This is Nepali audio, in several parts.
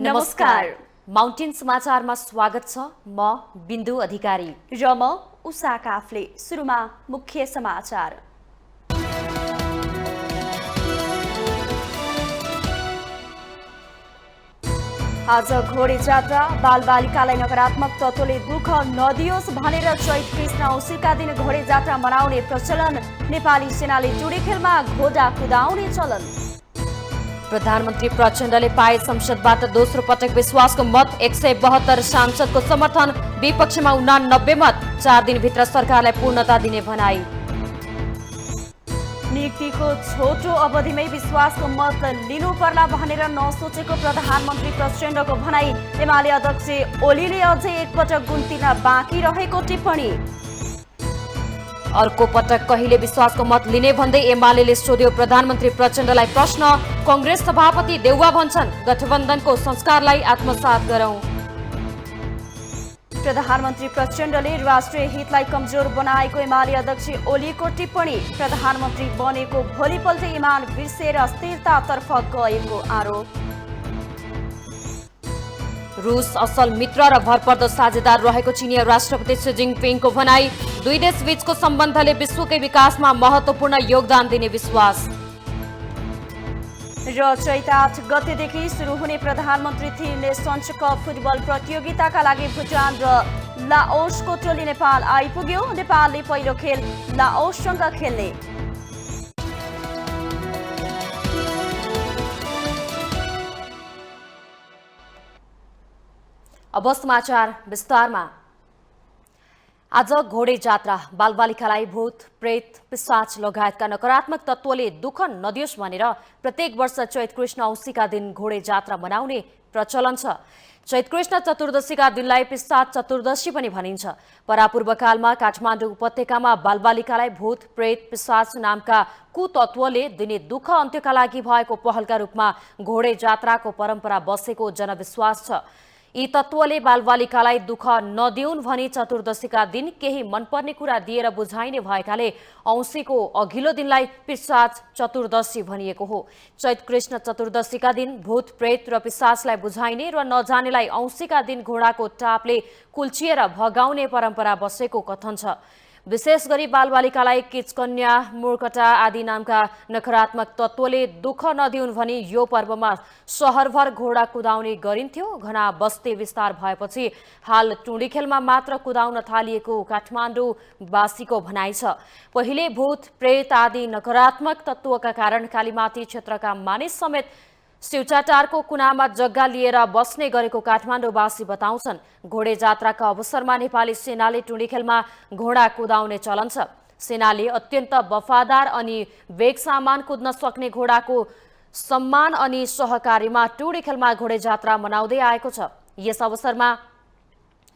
नमस्कार। माउन्टेन समाचारमा स्वागत छ। म बिन्दु अधिकारी र म उषा काफले। सुरुमा मुख्य समाचार। आज घोडे जात्रा, बालबालिकालाई नकारात्मक तत्त्वले दुःख नदियोस् भनेर चैत कृष्ण औँसीका दिन घोडे जात्रा मनाउने प्रचलन। नेपाली सेनाले टुँडिखेलमा घोडा कुदाउने चलन। प्रधानमन्त्री प्रचण्डले पाए संसदबाट दोस्रो पटक विश्वासको मत, 172 सांसदको समर्थन, विपक्षमा 89 मत। 4 दिनभित्र सरकारलाई पूर्णता दिने भनाई। नियुक्तिको छोटो अवधिमै विश्वासको मत लिनु पर्ला भनेर नसोचेको प्रधानमन्त्री प्रचण्डको भनाई। एमाले अध्यक्ष ओलीले अझै एकपटक गुन्तिन बाँकी रहेको टिप्पणी। अर्को पटक कहिले विश्वासको मत लिने भन्दै एमालेले सोध्यो प्रधानमन्त्री प्रचण्डलाई प्रश्न। कांग्रेस सभापति देउवा भन्छन् गठबन्धनको संस्कारलाई आत्मसात गरौं। प्रधानमन्त्री प्रचण्डले राष्ट्रिय हितलाई कमजोर बनाएको एमाले अध्यक्ष ओलीको टिप्पणी। प्रधानमन्त्री बनेको भोलिपल्ट इमान बिर्सेर स्थिरतातर्फ गएको आरोप। रूस असल मित्र र भरपर्दो साझेदार रहेको चिनिया राष्ट्रपति सी जिनपिङको भनाई। दुई देशबीचको सम्बन्धले विश्वकै विकासमा महत्त्वपूर्ण योगदान दिने विश्वास। र चैत 8 गतेदेखि सुरु हुने प्रधानमन्त्री 3 नेसन्स कप फुटबल प्रतियोगिताका लागि भुटान र लाओसको टोली नेपाल आइपुग्यो। नेपालले पहिलो खेल लाओससँग खेल्ने। अब समाचार विस्तारमा। आज घोडे जात्रा, बालबालिकालाई भूत प्रेत पिशाच लगायतका नकारात्मक तत्त्वले दुःख नदियोस् भनेर प्रत्येक वर्ष चैत कृष्ण औँसीका दिन घोडे जात्रा मनाउने प्रचलन छ। चैत कृष्ण चतुर्दशीका दिनलाई पिशाच चतुर्दशी पनि भनिन्छ। परापूर्वकालमा काठमाडौँ उपत्यकामा बालबालिकालाई भूत प्रेत पिशाच नामका कुतत्त्वले दिने दुःख अन्त्यका लागि भएको पहलका रूपमा घोडे जात्राको परम्परा बसेको जनविश्वास छ। यी तत्त्वले बालबालिकालाई दुःख नदिउन् भनी चतुर्दशीका दिन केही मनपर्ने कुरा दिएर बुझाइने भएकाले औँसीको अघिल्लो दिनलाई पिशाच चतुर्दशी भनिएको हो। चैत कृष्ण चतुर्दशीका दिन भूत प्रेत र पिशाचलाई बुझाइने र नजानेलाई औँसीका दिन घोडाको टापले कुल्चिएर भगाउने परम्परा बसेको कथन छ। विशेष गरी बालबालिकालाई किचकन्या, मूर्खटा आदि नामका नकारात्मक तत्त्वले दुःख नदिउन् भनी यो पर्वमा शहरभर घोडा कुदाउने गरिन्थ्यो। घना बस्ती विस्तार भएपछि हाल टुँडिखेलमा मात्र कुदाउन थालिएको काठमाडौँवासीको भनाइ छ। पहिले भूत प्रेत आदि नकारात्मक तत्त्वका कारण कालीमाटी क्षेत्रका मानिस समेत शिवचाटारको कुनामा जग्गा लिएर बस्ने गरेको काठमाडौँवासी बताउँछन्। घोडे जात्राका अवसरमा नेपाली सेनाले टुँडिखेलमा घोडा कुदाउने चलन छ। सेनाले अत्यन्त वफादार अनि वेग सामान कुद्न सक्ने घोडाको सम्मान अनि सहकारीमा टुँडिखेलमा घोडे जात्रा मनाउँदै आएको छ। यस अवसरमा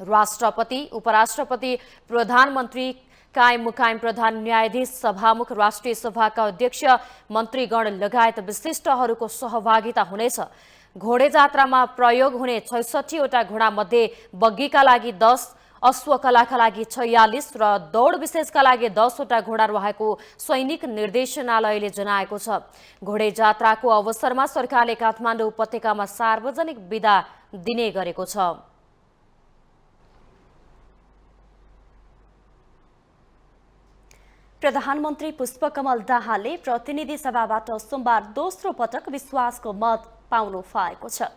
राष्ट्रपति, उपराष्ट्रपति, प्रधानमन्त्री, कायम मुकायम प्रधान न्यायाधीश, सभामुख, राष्ट्रिय सभाका अध्यक्ष, मन्त्रीगण लगायत विशिष्टहरूको सहभागिता हुनेछ। घोडे जात्रामा प्रयोग हुने 66 वटा घोडा मध्ये बग्गीका लागि 10, अश्वकलाका लागि 46 र दौड विशेषका लागि 10 वटा घोडा रहेको सैनिक निर्देशनालयले जनाएको छ। घोडे जात्राको अवसरमा सरकारले काठमाडौँ उपत्यकामा सार्वजनिक बिदा दिने गरेको छ। प्रधानमन्त्री पुष्पकमल दाहालले प्रतिनिधि सभाबाट सोमबार दोस्रो पटक विश्वासको मत पाउनु भएको छ।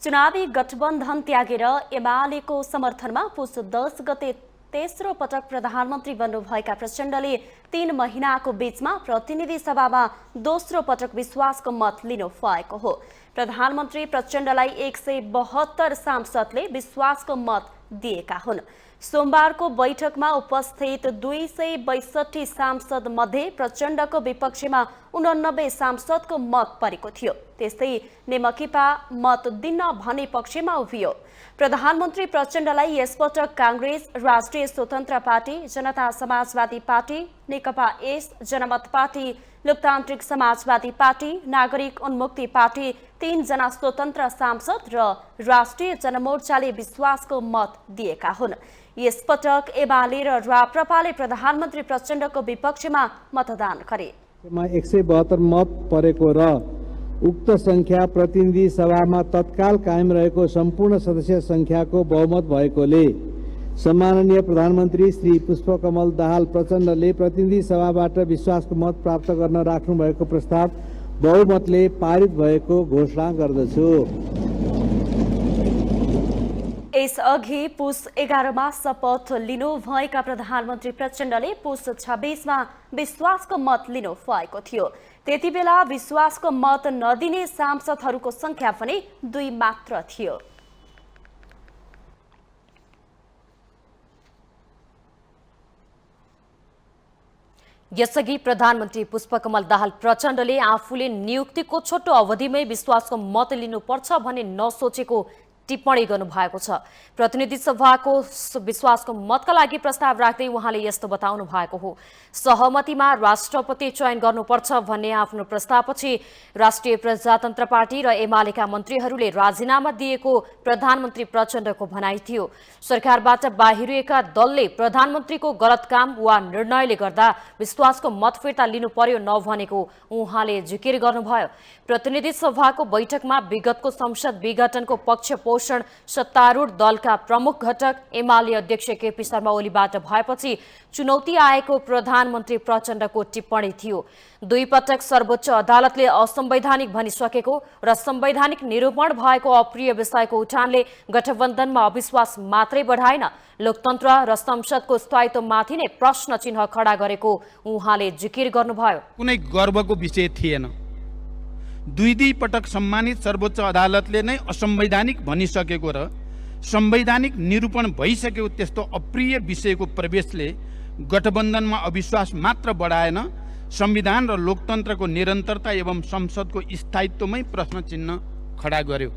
चुनावी गठबन्धन त्यागेर एमालेको समर्थनमा पुस 10 गते तेस्रो पटक प्रधानमन्त्री बन्नुभएका प्रचण्डले 3 महिनाको बीचमा प्रतिनिधि सभामा दोस्रो पटक विश्वासको मत लिनु भएको हो। प्रधानमन्त्री प्रचण्डलाई 172 सांसदले विश्वासको मत दिएका हुन्। सोमबारको बैठकमा उपस्थित 262 सांसद मध्ये प्रचण्डको विपक्षमा 89 सांसदको मत परेको थियो। त्यस्तै नेमकिपा मत दिन भन्ने पक्षमा उभियो। प्रधानमन्त्री प्रचण्डलाई यसपटक कांग्रेस, राष्ट्रिय स्वतन्त्र पार्टी, जनता समाजवादी पार्टी, नेकपा एस, जनमत पार्टी, लोकतान्त्रिक समाजवादी पार्टी, नागरिक उन्मुक्ति पार्टी, 3 जना स्वतन्त्र सांसद र राष्ट्रिय जनमोर्चाले विश्वासको मत दिएका हुन्। यसपटक एमाले र राप्रपाले प्रधानमन्त्री प्रचण्डको विपक्षमा मतदान गरे। 172 मत परेको र उक्त संख्या प्रतिनिधि सभामा तत्काल कायम रहेको सम्पूर्ण सदस्य संख्याको बहुमत भएकोले सम्माननीय प्रधानमन्त्री श्री पुष्पकमल दाहाल प्रचण्डले प्रतिनिधि सभाबाट विश्वासको मत प्राप्त गर्न राख्नुभएको प्रस्ताव बहुमतले पारित भएको घोषणा गर्दछु। यसअघि पुस 11मा शपथ लिनुभएका प्रधानमन्त्री प्रचण्डले पुस 26मा विश्वासको मत लिनु भएको थियो। त्यति बेला विश्वासको मत नदिने सांसदहरूको संख्या पनि 2 मात्र थियो। यसअघि प्रधानमन्त्री पुष्पकमल दाहाल प्रचण्डले आफूले नियुक्तिको छोटो अवधिमै विश्वासको मत लिनुपर्छ भन्ने नसोचेको टिप्पणी गर्नुभएको छ। प्रतिनिधि सभाको विश्वासको मतका लागि प्रस्ताव राख्दै उहाँले यस्तो बताउनु भएको हो। सहमतिमा राष्ट्रपति चयन गर्नुपर्छ भन्ने आफ्नो प्रस्तावपछि राष्ट्रिय प्रजातन्त्र पार्टी र एमालेका मन्त्रीहरूले राजीनामा दिएको प्रधानमन्त्री प्रचण्डको भनाइ थियो। सरकारबाट बाहिरिएका दलले प्रधानमन्त्रीको गलत काम वा निर्णयले गर्दा विश्वासको मत फिर्ता लिनु पर्यो नभनेको उहाँले जिकिर गर्नुभयो। प्रतिनिधि सभाको बैठकमा विगतको संसद विघटनको पक्ष पोषण सत्तारूढ दलका प्रमुख घटक एमाले अध्यक्ष केपी शर्मा ओलीबाट भएपछि चुनौती आएको प्रधानमन्त्री प्रचण्डको टिप्पणी थियो। 2 पटक सर्वोच्च अदालतले असंवैधानिक भनिसकेको र संवैधानिक निरूपण भएको अप्रिय विषयको उठानले गठबन्धनमा अविश्वास मात्रै बढाएन, लोकतन्त्र र संसदको स्थायित्वमाथि नै प्रश्न चिन्ह खडा गरेको उहाँले जिकिर गर्नुभयो। कुनै गर्वको विषय थिएन। 2 पटक सम्मानित सर्वोच्च अदालतले नै असंवैधानिक भनिसकेको र संवैधानिक निरूपण भइसकेको त्यस्तो अप्रिय विषयको प्रवेशले गठबन्धनमा अविश्वास मात्र बढाएन, संविधान र लोकतन्त्रको निरन्तरता एवं संसदको स्थायित्वमै प्रश्न चिन्ह खडा गर्यो।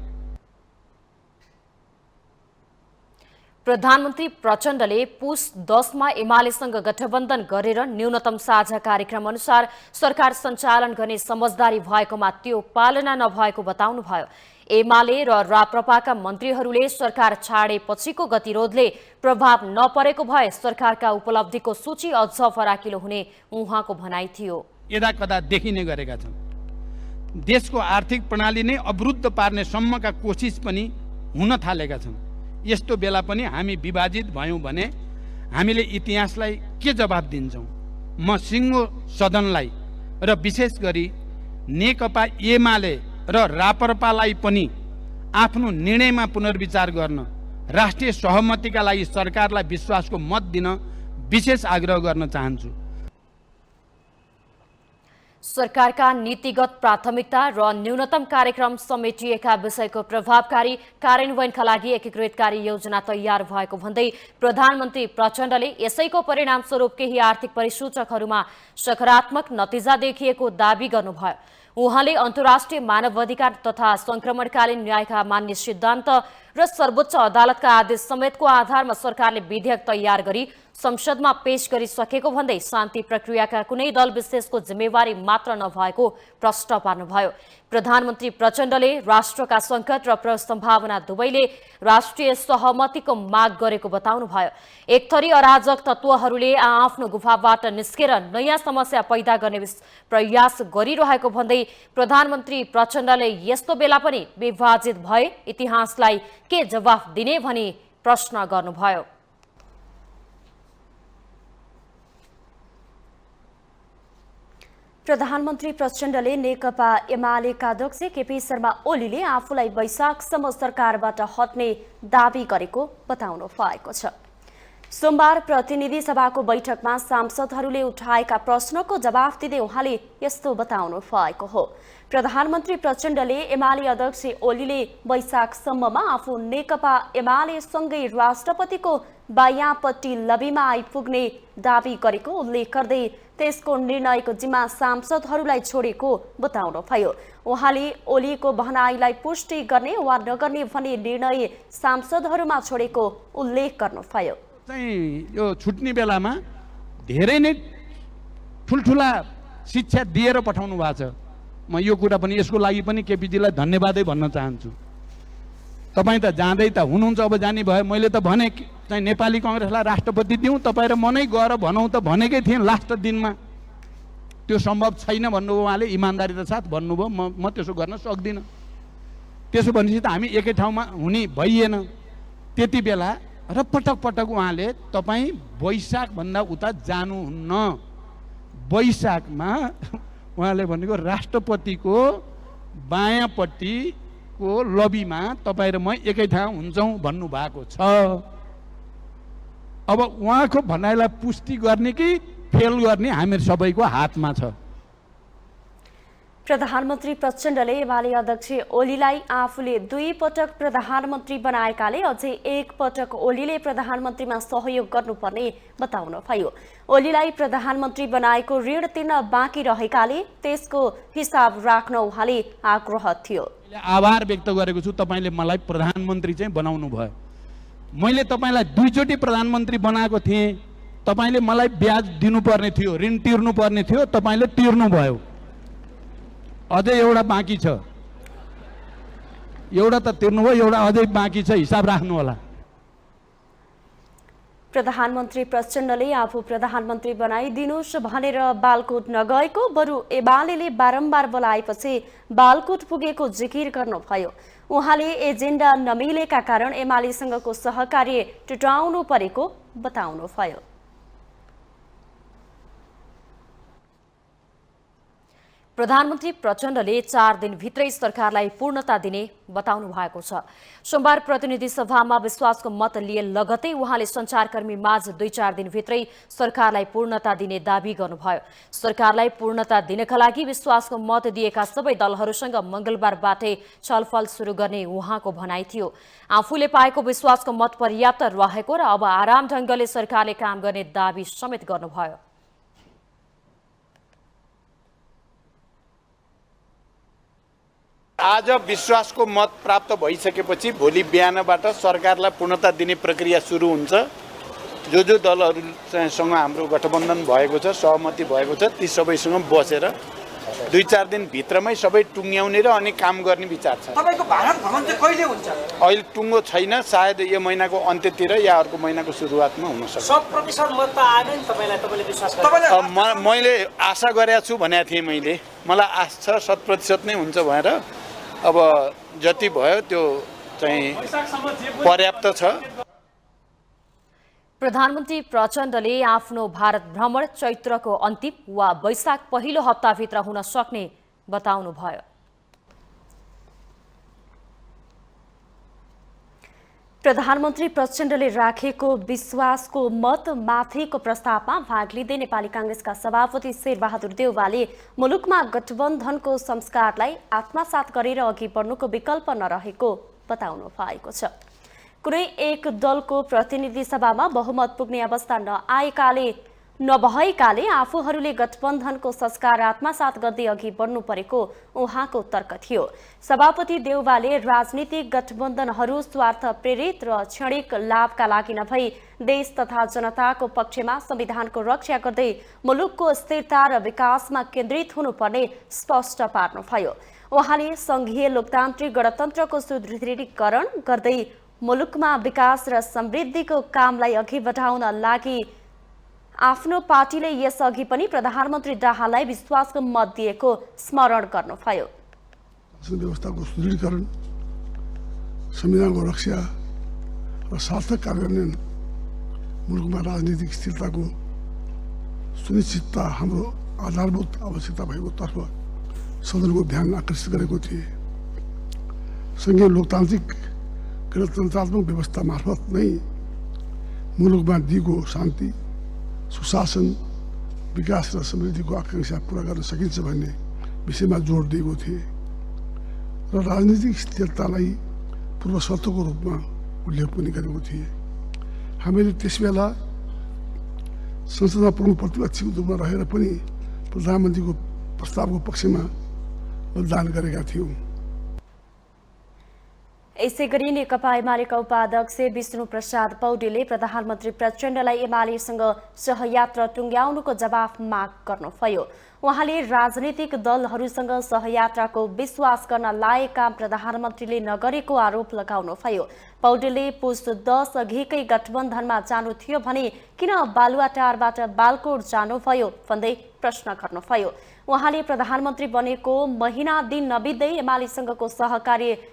प्रधानमन्त्री प्रचण्डले पुस 10मा एमालेसँग गठबन्धन गरेर न्यूनतम साझा कार्यक्रम अनुसार सरकार सञ्चालन गर्ने समझदारी भएकोमा त्यो पालना नभएको बताउनुभयो। एमाले र राप्रपाका मन्त्रीहरूले सरकार छाडेपछिको गतिरोधले प्रभाव नपरेको भए सरकारका उपलब्धिको सूची अझ फराकिलो हुने उहाँको भनाइ थियो। यदाकदा देखिने गरेका छन्। देशको आर्थिक प्रणाली नै अवरुद्ध पार्ने सम्मका कोसिस पनि हुन थालेका छन्। यस्तो बेला पनि हामी विभाजित भयौं भने हामीले इतिहासलाई के जवाब दिन्छौं? म सिङ्गो सदनलाई र विशेष गरी नेकपा एमाले र राप्रपालाई पनि आफ्नो निर्णयमा पुनर्विचार गर्न, राष्ट्रिय सहमतिका लागि सरकारलाई विश्वासको मत दिन विशेष आग्रह गर्न चाहन्छु। सरकारका नीतिगत प्राथमिकता र न्यूनतम कार्यक्रम समेटिएका विषयको प्रभावकारी कार्यान्वयनका लागि एकीकृत कार्ययोजना तयार भएको भन्दै प्रधानमन्त्री प्रचण्डले यसैको परिणामस्वरूप केही आर्थिक परिसूचकहरूमा सकारात्मक नतिजा देखिएको दावी गर्नुभयो। उहाँले अन्तर्राष्ट्रिय मानवाधिकार तथा संक्रमणकालीन न्यायका मान्य सिद्धान्त र सर्वोच्च अदालतका आदेश समेतको आधारमा सरकारले विधेयक तयार गरी संसदमा पेश गरिसकेको भन्दै शान्ति प्रक्रियाका कुनै दल विशेषको जिम्मेवारी मात्र नभएको प्रश्न पार्नुभयो। प्रधानमन्त्री प्रचण्डले राष्ट्रका संकट र सम्भावना दुवैले राष्ट्रिय सहमतिको माग गरेको बताउनुभयो। एक थरी अराजक तत्त्वहरूले आफ्नो गुफाबाट निस्केर नयाँ समस्या पैदा गर्ने प्रयास गरिरहेको भन्दै प्रधानमन्त्री प्रचण्डले यस्तो बेला पनि विभाजित भए इतिहासलाई के जवाफ दिने भनी प्रश्न गर्नुभयो। प्रधानमन्त्री प्रचण्डले नेकपा एमालेका अध्यक्ष केपी शर्मा ओलीले आफूलाई वैशाखसम्म सरकारबाट हट्ने दावी गरेको बताउनु भएको छ। सोमबार प्रतिनिधि सभाको बैठकमा सांसदहरूले उठाएका प्रश्नको जवाफ दिँदै उहाँले यस्तो बताउनु भएको हो। प्रधानमन्त्री प्रचण्डले एमाले अध्यक्ष ओलीले वैशाखसम्ममा आफू नेकपा एमालेसँगै राष्ट्रपतिको बायाँपट्टि लबीमा आइपुग्ने दावी गरेको उल्लेख गर्दै त्यसको निर्णयको जिम्मा सांसदहरूलाई छोडेको बताउनुभयो। उहाँले ओलीको भनाइलाई पुष्टि गर्ने वा नगर्ने भन्ने निर्णय सांसदहरूमा छोडेको उल्लेख गर्नुभयो। यो छुट्ने बेलामा धेरै नै ठुल्ठुला शिक्षा दिएर पठाउनु भएको छ। म यो कुरा पनि यसको लागि पनि केपीजीलाई धन्यवादै भन्न चाहन्छु। तपाईँ त जाँदै त हुनुहुन्छ, अब जाने भयो। मैले त भने चाहिँ नेपाली कङ्ग्रेसलाई राष्ट्रपति दिउँ, तपाईँ र म नै गएर भनौँ त भनेकै थिएँ लास्ट दिनमा। त्यो सम्भव छैन भन्नुभयो उहाँले, इमान्दारीका साथ भन्नुभयो। म त्यसो गर्न सक्दिनँ। त्यसो भनेपछि त हामी एकै ठाउँमा हुने भइएन। त्यति बेला र पटक पटक उहाँले तपाईँ वैशाखभन्दा उता जानुहुन्न, वैशाखमा उहाँले भनेको राष्ट्रपतिको बायाँपट्टिको लबीमा तपाईँ र म एकै ठाउँ हुन्छौँ भन्नुभएको छ। अब उहाँको भनाइलाई पुष्टि गर्ने कि फेल गर्ने हामी सबैको हातमा छ। प्रधानमन्त्री प्रचण्डले एमाले अध्यक्ष ओलीलाई आफूले 2 पटक प्रधानमन्त्री बनाएकाले अझै 1 पटक ओलीले प्रधानमन्त्रीमा सहयोग गर्नुपर्ने बताउनुभयो। ओलीलाई प्रधानमन्त्री बनाएको ऋण तिर्न बाँकी रहेकाले त्यसको हिसाब राख्न उहाँले आग्रह थियो। आभार व्यक्त गरेको छु, तपाईँले मलाई प्रधानमन्त्री चाहिँ बनाउनु भयो। मैले तपाईँलाई 2 चोटि प्रधानमन्त्री बनाएको थिएँ। तपाईँले मलाई ब्याज दिनुपर्ने थियो, ऋण तिर्नुपर्ने थियो, तपाईँले तिर्नु भयो। अझै एउटा बाँकी छ, एउटा त तिर्नुभयो, एउटा अझै बाँकी छ, हिसाब राख्नु होला। प्रधानमन्त्री प्रचण्डले आफू प्रधानमन्त्री बनाइदिनुहोस् भनेर बालकोट नगएको, बरु एमाले बारम्बार बोलाएपछि बालकोट पुगेको जिकिर गर्नुभयो। उहाँले एजेन्डा नमिलेका कारण एमालेसँगको सहकार्य टुटाउनु परेको बताउनुभयो। प्रधानमन्त्री प्रचण्डले 4 दिनभित्रै सरकारलाई पूर्णता दिने बताउनु भएको छ। सोमबार प्रतिनिधि सभामा विश्वासको मत लिए लगतै उहाँले सञ्चारकर्मी माझ 2-4 दिनभित्रै सरकारलाई पूर्णता दिने दावी गर्नुभयो। सरकारलाई पूर्णता दिनका लागि विश्वासको मत दिएका सबै दलहरूसँग मंगलबारबाटै छलफल सुरु गर्ने उहाँको भनाइ थियो। आफूले पाएको विश्वासको मत पर्याप्त रहेको र अब आराम ढंगले सरकारले काम गर्ने दावी समेत गर्नुभयो। आज विश्वासको मत प्राप्त भइसकेपछि भोलि बिहानबाट सरकारलाई पूर्णता दिने प्रक्रिया सुरु हुन्छ। जो दलहरूसँग हाम्रो गठबन्धन भएको छ, सहमति भएको छ, ती सबैसँग बसेर 2-4 दिन भित्रमै सबै टुङ्ग्याउने र अनि काम गर्ने विचार छ। तपाईको भारत भ्रमण चाहिँ कहिले हुन्छ? अहिले टुङ्गो छैन, सायद यो महिनाको अन्त्यतिर या अर्को महिनाको सुरुवातमा हुन सक्छ। 100% मत त आएन नि तपाईलाई, तपाईले विश्वास गर्नु? मैले आशा गरेको छु भनेको थिएँ मैले, मलाई आशा छ 100% नै हुन्छ भनेर। अब जति भयो त्यो चाहिँ पर्याप्त छ। प्रधानमन्त्री प्रचण्डले आफ्नो भारत भ्रमण चैत्रको अन्तिम वा वैशाख पहिलो हप्ताभित्र हुन सक्ने बताउनुभयो। प्रधानमन्त्री प्रचण्डले राखेको विश्वासको मत माथिको प्रस्तावमा भाग लिँदै नेपाली कांग्रेसका सभापति शेरबहादुर देउवाले मुलुकमा गठबन्धनको संस्कारलाई आत्मसात गरेर अघि बढ्नुको विकल्प नरहेको बताउनु भएको छ। कुनै एक दलको प्रतिनिधि सभामा बहुमत पुग्ने अवस्था नभएकाले आफूहरूले गठबन्धनको संस्कार आत्मसात गर्दै अघि बढ्नु परेको उहाँको तर्क थियो। सभापति देउवाले राजनीतिक गठबन्धनहरू स्वार्थ प्रेरित र क्षणिक लाभका लागि नभई देश तथा जनताको पक्षमा संविधानको रक्षा गर्दै मुलुकको स्थिरता र विकासमा केन्द्रित हुनुपर्ने स्पष्ट पार्नुभयो। उहाँले संघीय लोकतान्त्रिक गणतन्त्रको सुदृढीकरण गर्दै मुलुकमा विकास र समृद्धिको कामलाई अघि बढाउन लागि आफ्नो पार्टीले यसअघि पनि प्रधानमन्त्री दाहाललाई विश्वासको मत दिएको स्मरण गर्नुभयो। व्यवस्थाको सुदृढीकरण, संविधानको रक्षा र सार्थक कार्यान्वयन, मुलुकमा राजनीतिक स्थिरताको सुनिश्चितता हाम्रो आधारभूत आवश्यकता भएको तर्फ सदनको ध्यान आकर्षित गरेको थिए। संघीय लोकतान्त्रिक गणतन्त्रात्मक व्यवस्था मार्फत नै मुलुकमा दिगो शान्ति, सुशासन, विकास र समृद्धिको आकांक्षा पूरा गर्न सकिन्छ भन्ने विषयमा जोड दिएको थिए र राजनीतिक स्थिरतालाई पूर्व शर्तको रूपमा उल्लेख पनि गरेको थिए। हामीले त्यसबेला संसदमा प्रमुख प्रतिपक्षको रूपमा रहेर पनि प्रधानमन्त्रीको प्रस्तावको पक्षमा मतदान गरेका थियौँ। यसै गरी नेकपा एमालेका उपाध्यक्ष विष्णु प्रसाद पौडेलले प्रधानमन्त्री प्रचण्डलाई एमालेसँग सहयात्रा टुङ्ग्याउनुको जवाफ माग गर्नुभयो। उहाँले राजनीतिक दलहरूसँग सहयात्राको विश्वास गर्न लायक काम प्रधानमन्त्रीले नगरेको आरोप लगाउनुभयो। पौडेलले पुस 10 अघिकै गठबन्धनमा जानु थियो भने किन बालुवाटारबाट बालकोट जानुभयो भन्दै प्रश्न गर्नुभयो। उहाँले प्रधानमन्त्री बनेको महिना दिन नबित्दै एमालेसँगको सहकार्य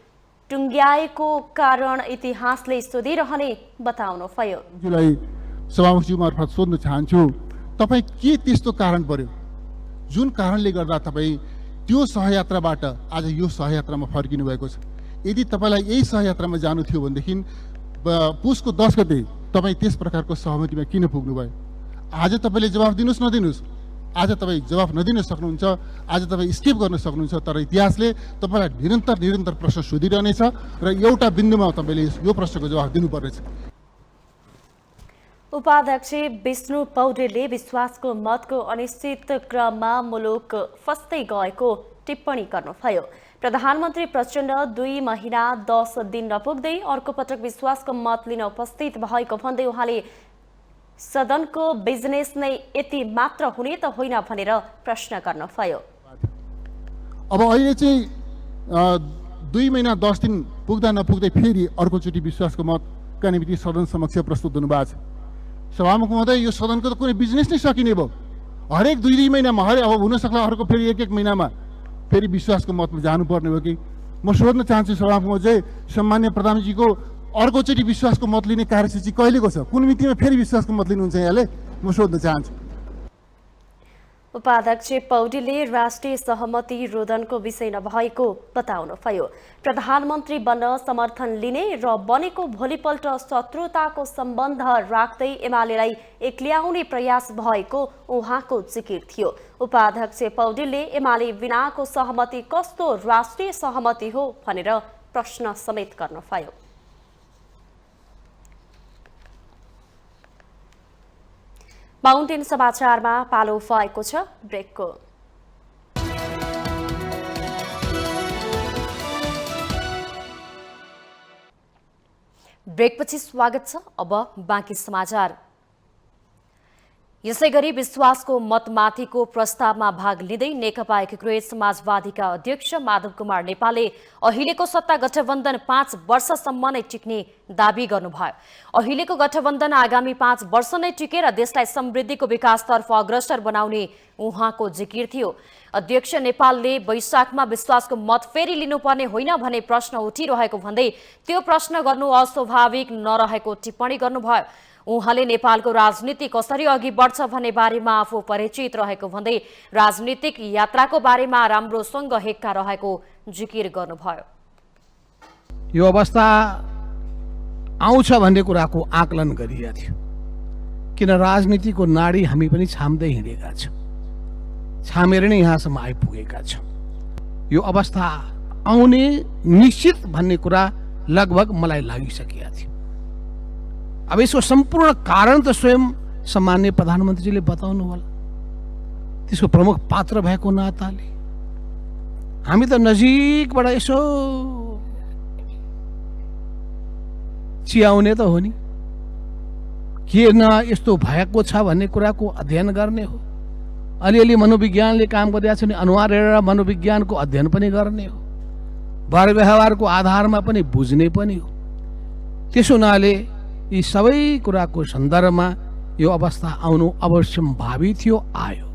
टुङ्ग्याएको कारण इतिहासले सोधिरहने बताउनुभयो। सभामुखज्यू मार्फत सोध्न चाहन्छु, तपाईँ के त्यस्तो कारण पर्यो जुन कारणले गर्दा तपाईँ त्यो सहयात्राबाट आज यो सहयात्रामा फर्किनु भएको छ? यदि तपाईँलाई यही सहयात्रामा जानु थियो भनेदेखि पुसको 10 गते तपाईँ त्यस प्रकारको सहमतिमा किन पुग्नुभयो? आज तपाईँले जवाफ दिनुहोस् नदिनुहोस्, आज तपाईँ जवाफ नदिन सक्नुहुन्छ, आज तपाईँ स्किप गर्न सक्नुहुन्छ, तर इतिहासले तपाईँलाई निरन्तर प्रश्न सोधिरहनेछ र एउटा बिन्दुमा तपाईँले यो प्रश्नको जवाफ दिनुपर्नेछ। उपाध्यक्ष विष्णु पौडेलले विश्वासको मतको अनिश्चित क्रममा मुलुक फस्दै गएको टिप्पणी गर्नुभयो। प्रधानमन्त्री प्रचण्ड 2 महिना 10 दिन नपुग्दै अर्को पटक विश्वासको मत लिन उपस्थित भएको भन्दै उहाँले सदनको बिजनेस नै यति मात्र हुने त होइन भनेर प्रश्न गर्नुभयो। अब अहिले चाहिँ 2 महिना 10 दिन पुग्दा नपुग्दै फेरि अर्कोचोटि विश्वासको मतका निम्ति सदन समक्ष प्रस्तुत हुनुभएको छ। सभामुख महोदय, यो सदनको त कुनै बिजनेस नै सकिने भयो। हरेक 2 महिनामा अब हुन सक्ला अर्को फेरि 1 महिनामा फेरि विश्वासको मतमा जानुपर्ने हो कि? म सोध्न चाहन्छु सभामुख महोदय, सम्मान्य प्रधानमन्त्रीको अर्कोचोटि विश्वासको मत लिने कार्यसूची कहिलेको छ? कुन मितिमा फेरि विश्वासको मत लिनुहुन्छ यहाँले? म सोध्न चाहन्छु। उपाध्यक्ष पौडेलले राष्ट्रिय सहमति रोदनको विषय नभएको बताउनुभयो। प्रधानमन्त्री बन्न समर्थन लिने र बनेको भोलिपल्ट शत्रुताको सम्बन्ध राख्दै एमालेलाई एक्ल्याउने प्रयास भएको उहाँको जिकिर थियो। उपाध्यक्ष पौडेलले एमाले बिनाको सहमति कस्तो राष्ट्रिय सहमति हो भनेर प्रश्न समेत गर्नुभयो। माउन्टेन समाचारमा पालो भएको छ ब्रेकको। ब्रेकपछि स्वागत छ। अब बाँकी समाचार। यसैगरी विश्वासको मतमाथिको प्रस्तावमा भाग लिँदै नेकपा एकीकृत समाजवादीका अध्यक्ष माधव कुमार नेपालले अहिलेको सत्ता गठबन्धन 5 वर्षसम्म नै टिक्ने दावी गर्नुभयो। अहिलेको गठबन्धन आगामी 5 वर्ष नै टिकेर देशलाई समृद्धिको विकासतर्फ अग्रसर बनाउने उहाँको जिकिर थियो। अध्यक्ष नेपालले वैशाखमा विश्वासको मत फेरि लिनुपर्ने होइन भने प्रश्न उठिरहेको भन्दै त्यो प्रश्न गर्नु अस्वाभाविक नरहेको टिप्पणी गर्नुभयो। उहाँले नेपालको राजनीति कसरी अघि बढ्छ भन्ने बारेमा आफू परिचित रहेको भन्दै राजनीतिक यात्राको बारेमा राम्रोसँग हेक्का रहेको जिकिर गर्नुभयो। यो अवस्था आउँछ भन्ने कुराको आकलन गरिएको थियो, किन राजनीतिको नाडी हामी पनि छाम्दै हिँडेका छौँ, छामेर नै यहाँसम्म आइपुगेका छौँ। यो अवस्था आउने निश्चित भन्ने कुरा लगभग मलाई लागिसकेका थियो। अब यसको सम्पूर्ण कारण त स्वयं सम्माननीय प्रधानमन्त्रीजीले बताउनु होला। त्यसको प्रमुख पात्र भएको नाताले हामी त नजिकबाट यसो चियाउने त हो नि, के न यस्तो भएको छ भन्ने कुराको अध्ययन गर्ने हो। अलिअलि मनोविज्ञानले काम गरिरहेको छ भने अनुहार हेरेर मनोविज्ञानको अध्ययन पनि गर्ने हो, व्यवहार व्यवहारको आधारमा पनि बुझ्ने पनि हो। त्यसो हुनाले यी सबै कुराको सन्दर्भमा यो अवस्था आउनु अवश्यम्भावी थियो, आयो।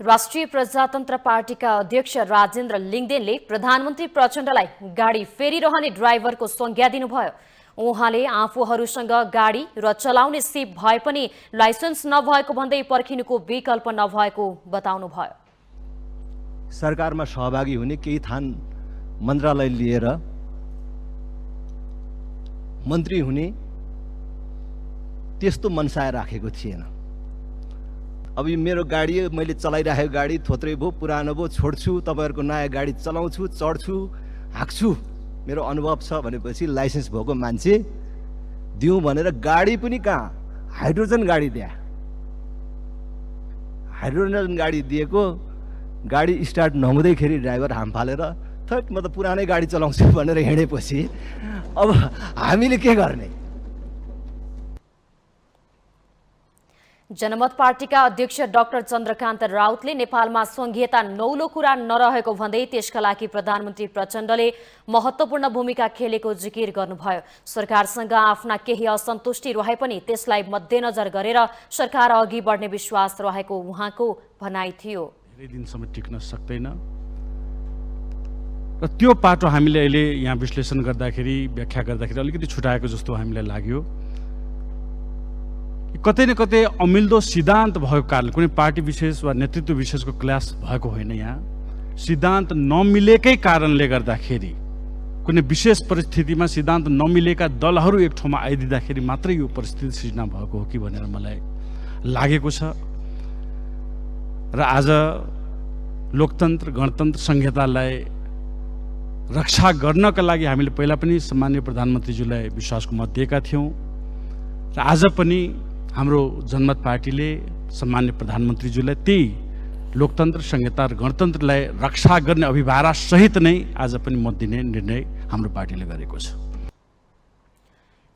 राष्ट्रिय प्रजातन्त्र पार्टीका अध्यक्ष राजेन्द्र लिङदेनले प्रधानमन्त्री प्रचण्डलाई गाडी फेरिरहने ड्राइभरको संज्ञा दिनुभयो। उहाँले आफूहरूसँग गाडी र चलाउने सिप भए पनि लाइसेन्स नभएको भन्दै पर्खिनुको विकल्प नभएको बताउनुभयो। सरकारमा सहभागी हुने केही थान मन्त्रालय लिएर मन्त्री हुने त्यस्तो मनसाय राखेको थिएन। अब यो मेरो गाडी, मैले चलाइराखेको गाडी थोत्रै भयो, पुरानो भयो, छोड्छु, तपाईँहरूको नयाँ गाडी चलाउँछु, चढ्छु, हाँक्छु, मेरो अनुभव छ भनेपछि लाइसेन्स भएको मान्छे दिउँ भनेर गाडी पनि कहाँ, हाइड्रोजन गाडी दिए। हाइड्रोजन गाडी दिएको, गाडी स्टार्ट नहुँदैखेरि ड्राइभर हाम फालेर थट म त पुरानै गाडी चलाउँछु भनेर हिँडेपछि अब हामीले के गर्ने? जनमत पार्टीका अध्यक्ष डाक्टर चन्द्रकान्त राउतले नेपालमा संघीयता नौलो कुरा नरहेको भन्दै त्यसका लागि प्रधानमन्त्री प्रचण्डले महत्त्वपूर्ण भूमिका खेलेको जिकिर गर्नुभयो। सरकारसँग आफ्ना केही असन्तुष्टि रहे पनि त्यसलाई मध्यनजर गरेर सरकार अघि बढ्ने विश्वास रहेको उहाँको भनाइ थियो। धेरै दिनसम्म टिक्न सक्दैन र त्यो पाटो हामीले अहिले यहाँ विश्लेषण गर्दाखेरि व्याख्या गर्दाखेरि अलिकति छुटाएको जस्तो हामीलाई लाग्यो। कतै न कतै अमिल्दो सिद्धान्त भएको कारणले कुनै पार्टी विशेष वा नेतृत्व विशेषको क्लास भएको होइन। यहाँ सिद्धान्त नमिलेकै कारणले गर्दाखेरि कुनै विशेष परिस्थितिमा सिद्धान्त नमिलेका दलहरू एक ठाउँमा आइदिँदाखेरि मात्रै यो परिस्थिति सृजना भएको हो कि भनेर मलाई लागेको छ। र आज लोकतन्त्र गणतन्त्र संहितालाई रक्षा गर्नका लागि हामीले पहिला पनि सम्माननीय प्रधानमन्त्रीज्यूलाई विश्वासको मत दिएका थियौँ र आज पनि हाम्रो जनमत पार्टीले सम्माननीय प्रधानमन्त्रीज्यूलाई त्यही लोकतन्त्र संहिता र गणतन्त्रलाई रक्षा गर्ने अभिभारा सहित नै आज पनि मत दिने निर्णय हाम्रो पार्टीले गरेको छ।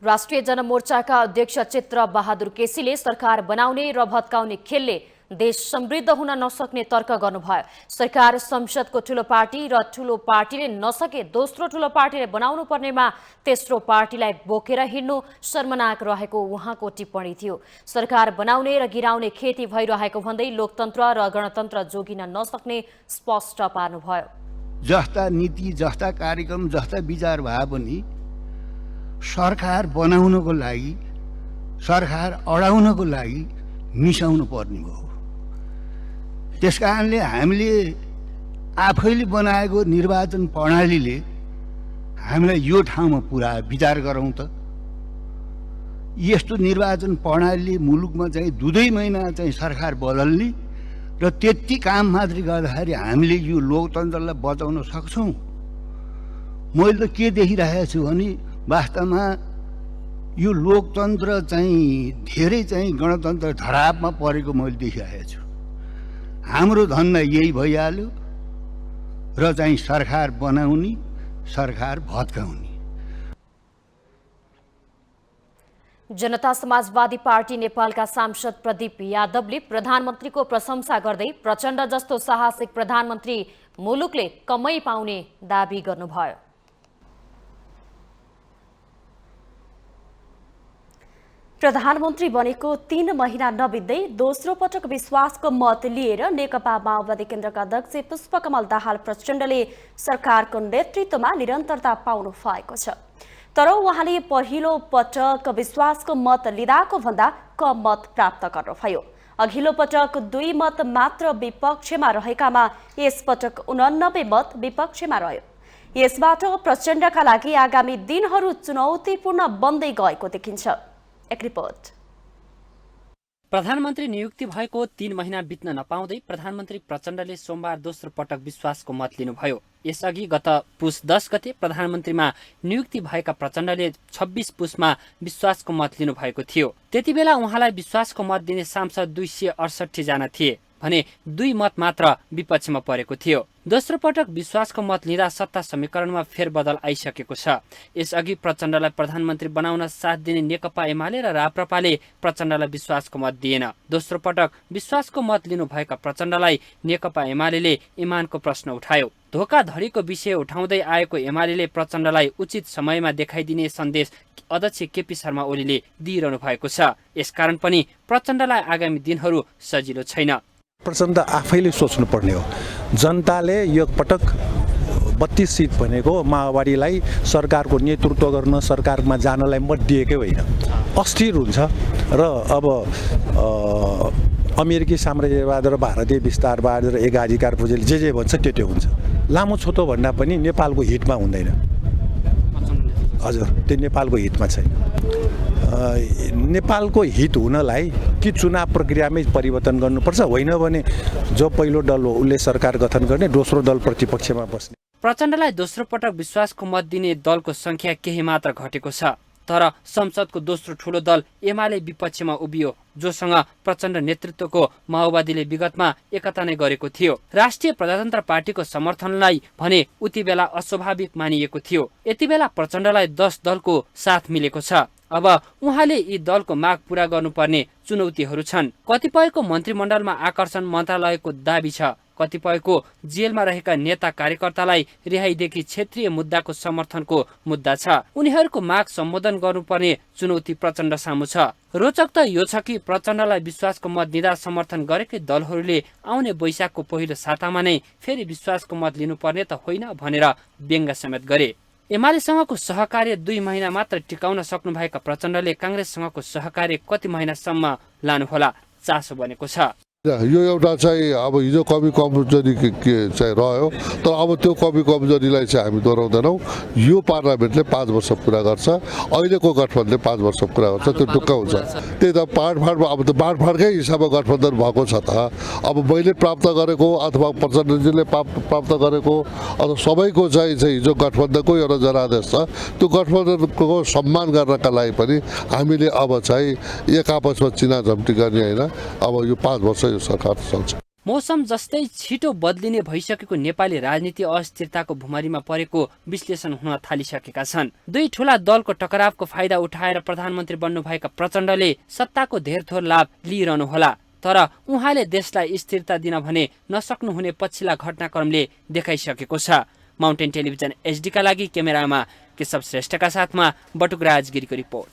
राष्ट्रिय जनमोर्चाका अध्यक्ष चित्र बहादुर केसीले सरकार बनाउने र भत्काउने खेलले देश समृद्ध हुन नसक्ने तर्क गर्नुभयो। सरकार संसदको ठूलो पार्टी र ठूलो पार्टीले नसके दोस्रो ठूलो पार्टीले बनाउनु पर्नेमा तेस्रो पार्टीलाई बोकेर हिँड्नु शर्मनाक रहेको उहाँको टिप्पणी थियो। सरकार बनाउने र गिराउने खेती भइरहेको भन्दै लोकतन्त्र र गणतन्त्र जोगिन नसक्ने स्पष्ट पार्नुभयो। जस्ता नीति जस्ता कार्यक्रम जस्ता विचार भए पनि सरकार बनाउनको लागि सरकार अडाउनको लागि मिसाउनु पर्ने भयो। त्यस कारणले हामीले आफैले बनाएको निर्वाचन प्रणालीले हामीलाई यो ठाउँमा पुरा विचार गरौँ त। यस्तो निर्वाचन प्रणालीले मुलुकमा चाहिँ 2 महिना चाहिँ सरकार बदल्ने र त्यति काम मात्रै गर्दाखेरि हामीले यो लोकतन्त्रलाई बचाउन सक्छौँ। मैले त के देखिरहेको छु भने वास्तवमा यो लोकतन्त्र चाहिँ धेरै चाहिँ गणतन्त्र धरापमा परेको मैले देखिरहेको छु। हाम्रो धन्दा यही भइहाल्यो र चाहिँ सरकार बनाउने सरकार भत्काउने। जनता समाजवादी पार्टी नेपालका सांसद प्रदीप यादवले प्रधानमन्त्रीको प्रशंसा गर्दै प्रचण्ड जस्तो साहसिक प्रधानमन्त्री मुलुकले कमै पाउने दाबी गर्नुभयो। प्रधानमन्त्री बनेको 3 महिना नबित्दै दोस्रो पटक विश्वासको मत लिएर नेकपा माओवादी केन्द्रका अध्यक्ष पुष्पकमल दाहाल प्रचण्डले सरकारको नेतृत्वमा निरन्तरता पाउनु भएको छ। तर उहाँले पहिलो पटक विश्वासको मत लिँदाको भन्दा कम मत प्राप्त गर्नुभयो। अघिल्लो पटक 2 मत मात्र विपक्षमा रहेकामा यसपटक 89 मत विपक्षमा रह्यो। यसबाट प्रचण्डका लागि आगामी दिनहरू चुनौतीपूर्ण बन्दै गएको देखिन्छ। एक रिपोर्ट। प्रधानमन्त्री नियुक्ति भएको 3 महिना बित्न नपाउँदै प्रधानमन्त्री प्रचण्डले सोमबार दोस्रो पटक विश्वासको मत लिनुभयो। यसअघि गत पुस 10 गते प्रधानमन्त्रीमा नियुक्ति भएका प्रचण्डले 26 पुसमा विश्वासको मत लिनुभएको थियो। त्यतिबेला उहाँलाई विश्वासको मत दिने सांसद 268 जना थिए भने 2 मत मात्र विपक्षमा परेको थियो। दोस्रो पटक विश्वासको मत लिँदा सत्ता समीकरणमा फेरबदल आइसकेको छ। यसअघि प्रचण्डलाई प्रधानमन्त्री बनाउन साथ दिने नेकपा एमाले र राप्रपाले प्रचण्डलाई विश्वासको मत दिएन। दोस्रो पटक विश्वासको मत लिनुभएका प्रचण्डलाई नेकपा एमाले इमानको प्रश्न उठायो। धोकाधडीको विषय उठाउँदै आएको एमाले प्रचण्डलाई उचित समयमा देखाइदिने सन्देश अध्यक्ष केपी शर्मा ओलीले दिइरहनु भएको छ। यसकारण पनि प्रचण्डलाई आगामी दिनहरू सजिलो छैन। प्रचण्ड आफैले सोच्नु पर्ने हो। जनताले यो पटक 32 सिट भनेको माओवादीलाई सरकारको नेतृत्व गर्न सरकारमा जानलाई मत दिएकै होइन, अस्थिर हुन्छ र अब अमेरिकी साम्राज्यवाद र भारतीय विस्तारवाद र एकाधिकार पुँजीले जे भन्छ त्यो हुन्छ। लामो छोटो भन्दा पनि नेपालको हितमा हुँदैन। हजुर, त्यो नेपालको हितमा छैन। नेपालको हित हुनलाई कि चुनाव प्रक्रियामै परिवर्तन गर्नुपर्छ, होइन भने जो पहिलो दल हो उसले सरकार गठन गर्ने, दोस्रो दल प्रतिपक्षमा बस्ने। प्रचण्डलाई दोस्रो पटक विश्वासको मत दिने दलको संख्या केही मात्र घटेको छ। तर संसदको दोस्रो ठूलो दल एमाले विपक्षमा उभियो, जोसँग प्रचण्ड नेतृत्वको माओवादीले विगतमा एकता नै गरेको थियो। राष्ट्रिय प्रजातन्त्र पार्टीको समर्थनलाई भने उति बेला अस्वाभाविक मानिएको थियो। यति बेला प्रचण्डलाई 10 दलको साथ मिलेको छ। अब उहाँले यी दलको माग पूरा गर्नुपर्ने चुनौतीहरू छन्। कतिपयको मन्त्रीमण्डलमा आकर्षण मन्त्रालयको दाबी छ, कतिपयको जेलमा रहेका नेता कार्यकर्तालाई रिहाईदेखि क्षेत्रीय मुद्दाको समर्थनको मुद्दा छ। उनीहरूको माग सम्बोधन गर्नुपर्ने चुनौती प्रचण्ड सामु छ। रोचक त यो छ कि प्रचण्डलाई विश्वासको मत दिँदा समर्थन गरेकै दलहरूले आउने वैशाखको पहिलो सातामा नै फेरि विश्वासको मत लिनुपर्ने त होइन भनेर व्यङ्ग समेत गरे। एमालेसँगको सहकार्य 2 महिना मात्र टिकाउन सक्नुभएका प्रचण्डले काङ्ग्रेससँगको सहकार्य कति महिनासम्म लानुहोला चासो बनेको छ। यो एउटा चाहिँ अब हिजो कमी कमजोरी के चाहिँ रह्यो, तर अब त्यो कमी कमजोरीलाई चाहिँ हामी दोहोऱ्याउँदैनौँ। यो पार्लियामेन्टले 5 वर्ष पुरा गर्छ, अहिलेको गठबन्धनले 5 वर्ष पुरा गर्छ, त्यो ढुक्क हुन्छ। त्यही त बाँडफाँडमा अब त बाँडफाँडकै हिसाबमा गठबन्धन भएको छ त। अब मैले प्राप्त गरेको अथवा प्रचण्डजीले प्राप्त गरेको अथवा सबैको चाहिँ हिजो गठबन्धनको एउटा जनादेश छ, त्यो गठबन्धनको सम्मान गर्नका लागि पनि हामीले अब चाहिँ एक आपसमा चिना झम्टी गर्ने होइन। अब यो 5 वर्ष सरकार चल्छ। मौसम जस्तै छिटो बदलिने भइसकेको नेपाली राजनीति अस्थिरताको भुमरीमा परेको विश्लेषण हुन थालिसकेका छन्। 2 ठूला दलको टकरावको फाइदा उठाएर प्रधानमन्त्री बन्नुभएका प्रचण्डले सत्ताको धेरथोर लाभ लिइरहनु होला, तर उहाँले देशलाई स्थिरता दिन भने नसक्नुहुने पछिल्ला घटनाक्रमले देखाइसकेको छ। माउन्टेन टेलिभिजन एचडीका लागि क्यामेरामा केशव श्रेष्ठका साथमा बटुक राजगिरीको रिपोर्ट।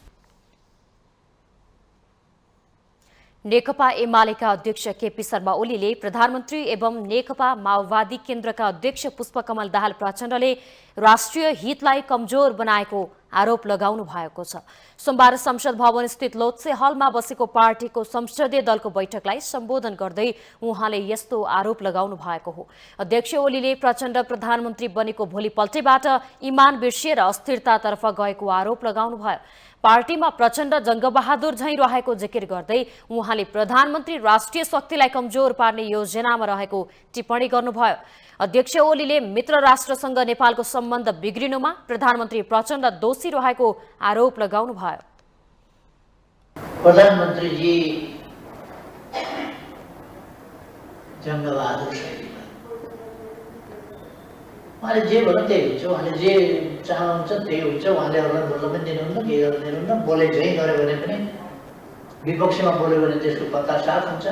नेकपा एमालेका अध्यक्ष केपी शर्मा ओलीले प्रधानमन्त्री एवं नेकपा माओवादी केन्द्रका अध्यक्ष पुष्पकमल दाहाल प्रचण्डले राष्ट्रिय हितलाई कमजोर बनाएको आरोप लगाउनु भएको छ। सोमबार संसद भवन स्थित लोत्से हलमा बसेको पार्टीको संसदीय दलको बैठकलाई सम्बोधन गर्दै उहाँले यस्तो आरोप लगाउनु भएको हो। अध्यक्ष ओलीले प्रचण्ड प्रधानमन्त्री बनेको भोलिपल्टैबाट इमान बिर्सिएर अस्थिरतातर्फ गएको आरोप लगाउनु भयो। पार्टीमा प्रचण्ड जङ्गबहादुर झैं रहेको जिकिर गर्दै उहाँले प्रधानमन्त्री राष्ट्रिय शक्तिलाई कमजोर पार्ने योजनामा रहेको टिप्पणी गर्नुभयो। अध्यक्ष ओलीले मित्र राष्ट्रसँग नेपालको सम्बन्ध बिग्रिनुमा प्रधानमन्त्री प्रचण्ड दोषी रहेको आरोप लगाउनु भयो। प्रधानमन्त्रीजी जङ्गबहादुर शैलीमा उहाँले जे भन्नु त्यही हुन्छ, उहाँले जे चाहनुहुन्छ त्यही हुन्छ। उहाँले अरूलाई बोल्न पनि दिनुहुन्न, के गर्न दिनुहुन्न। बोले झै गऱ्यो भने पनि विपक्षमा बोल्यो भने त्यसको पत्ता साफ हुन्छ।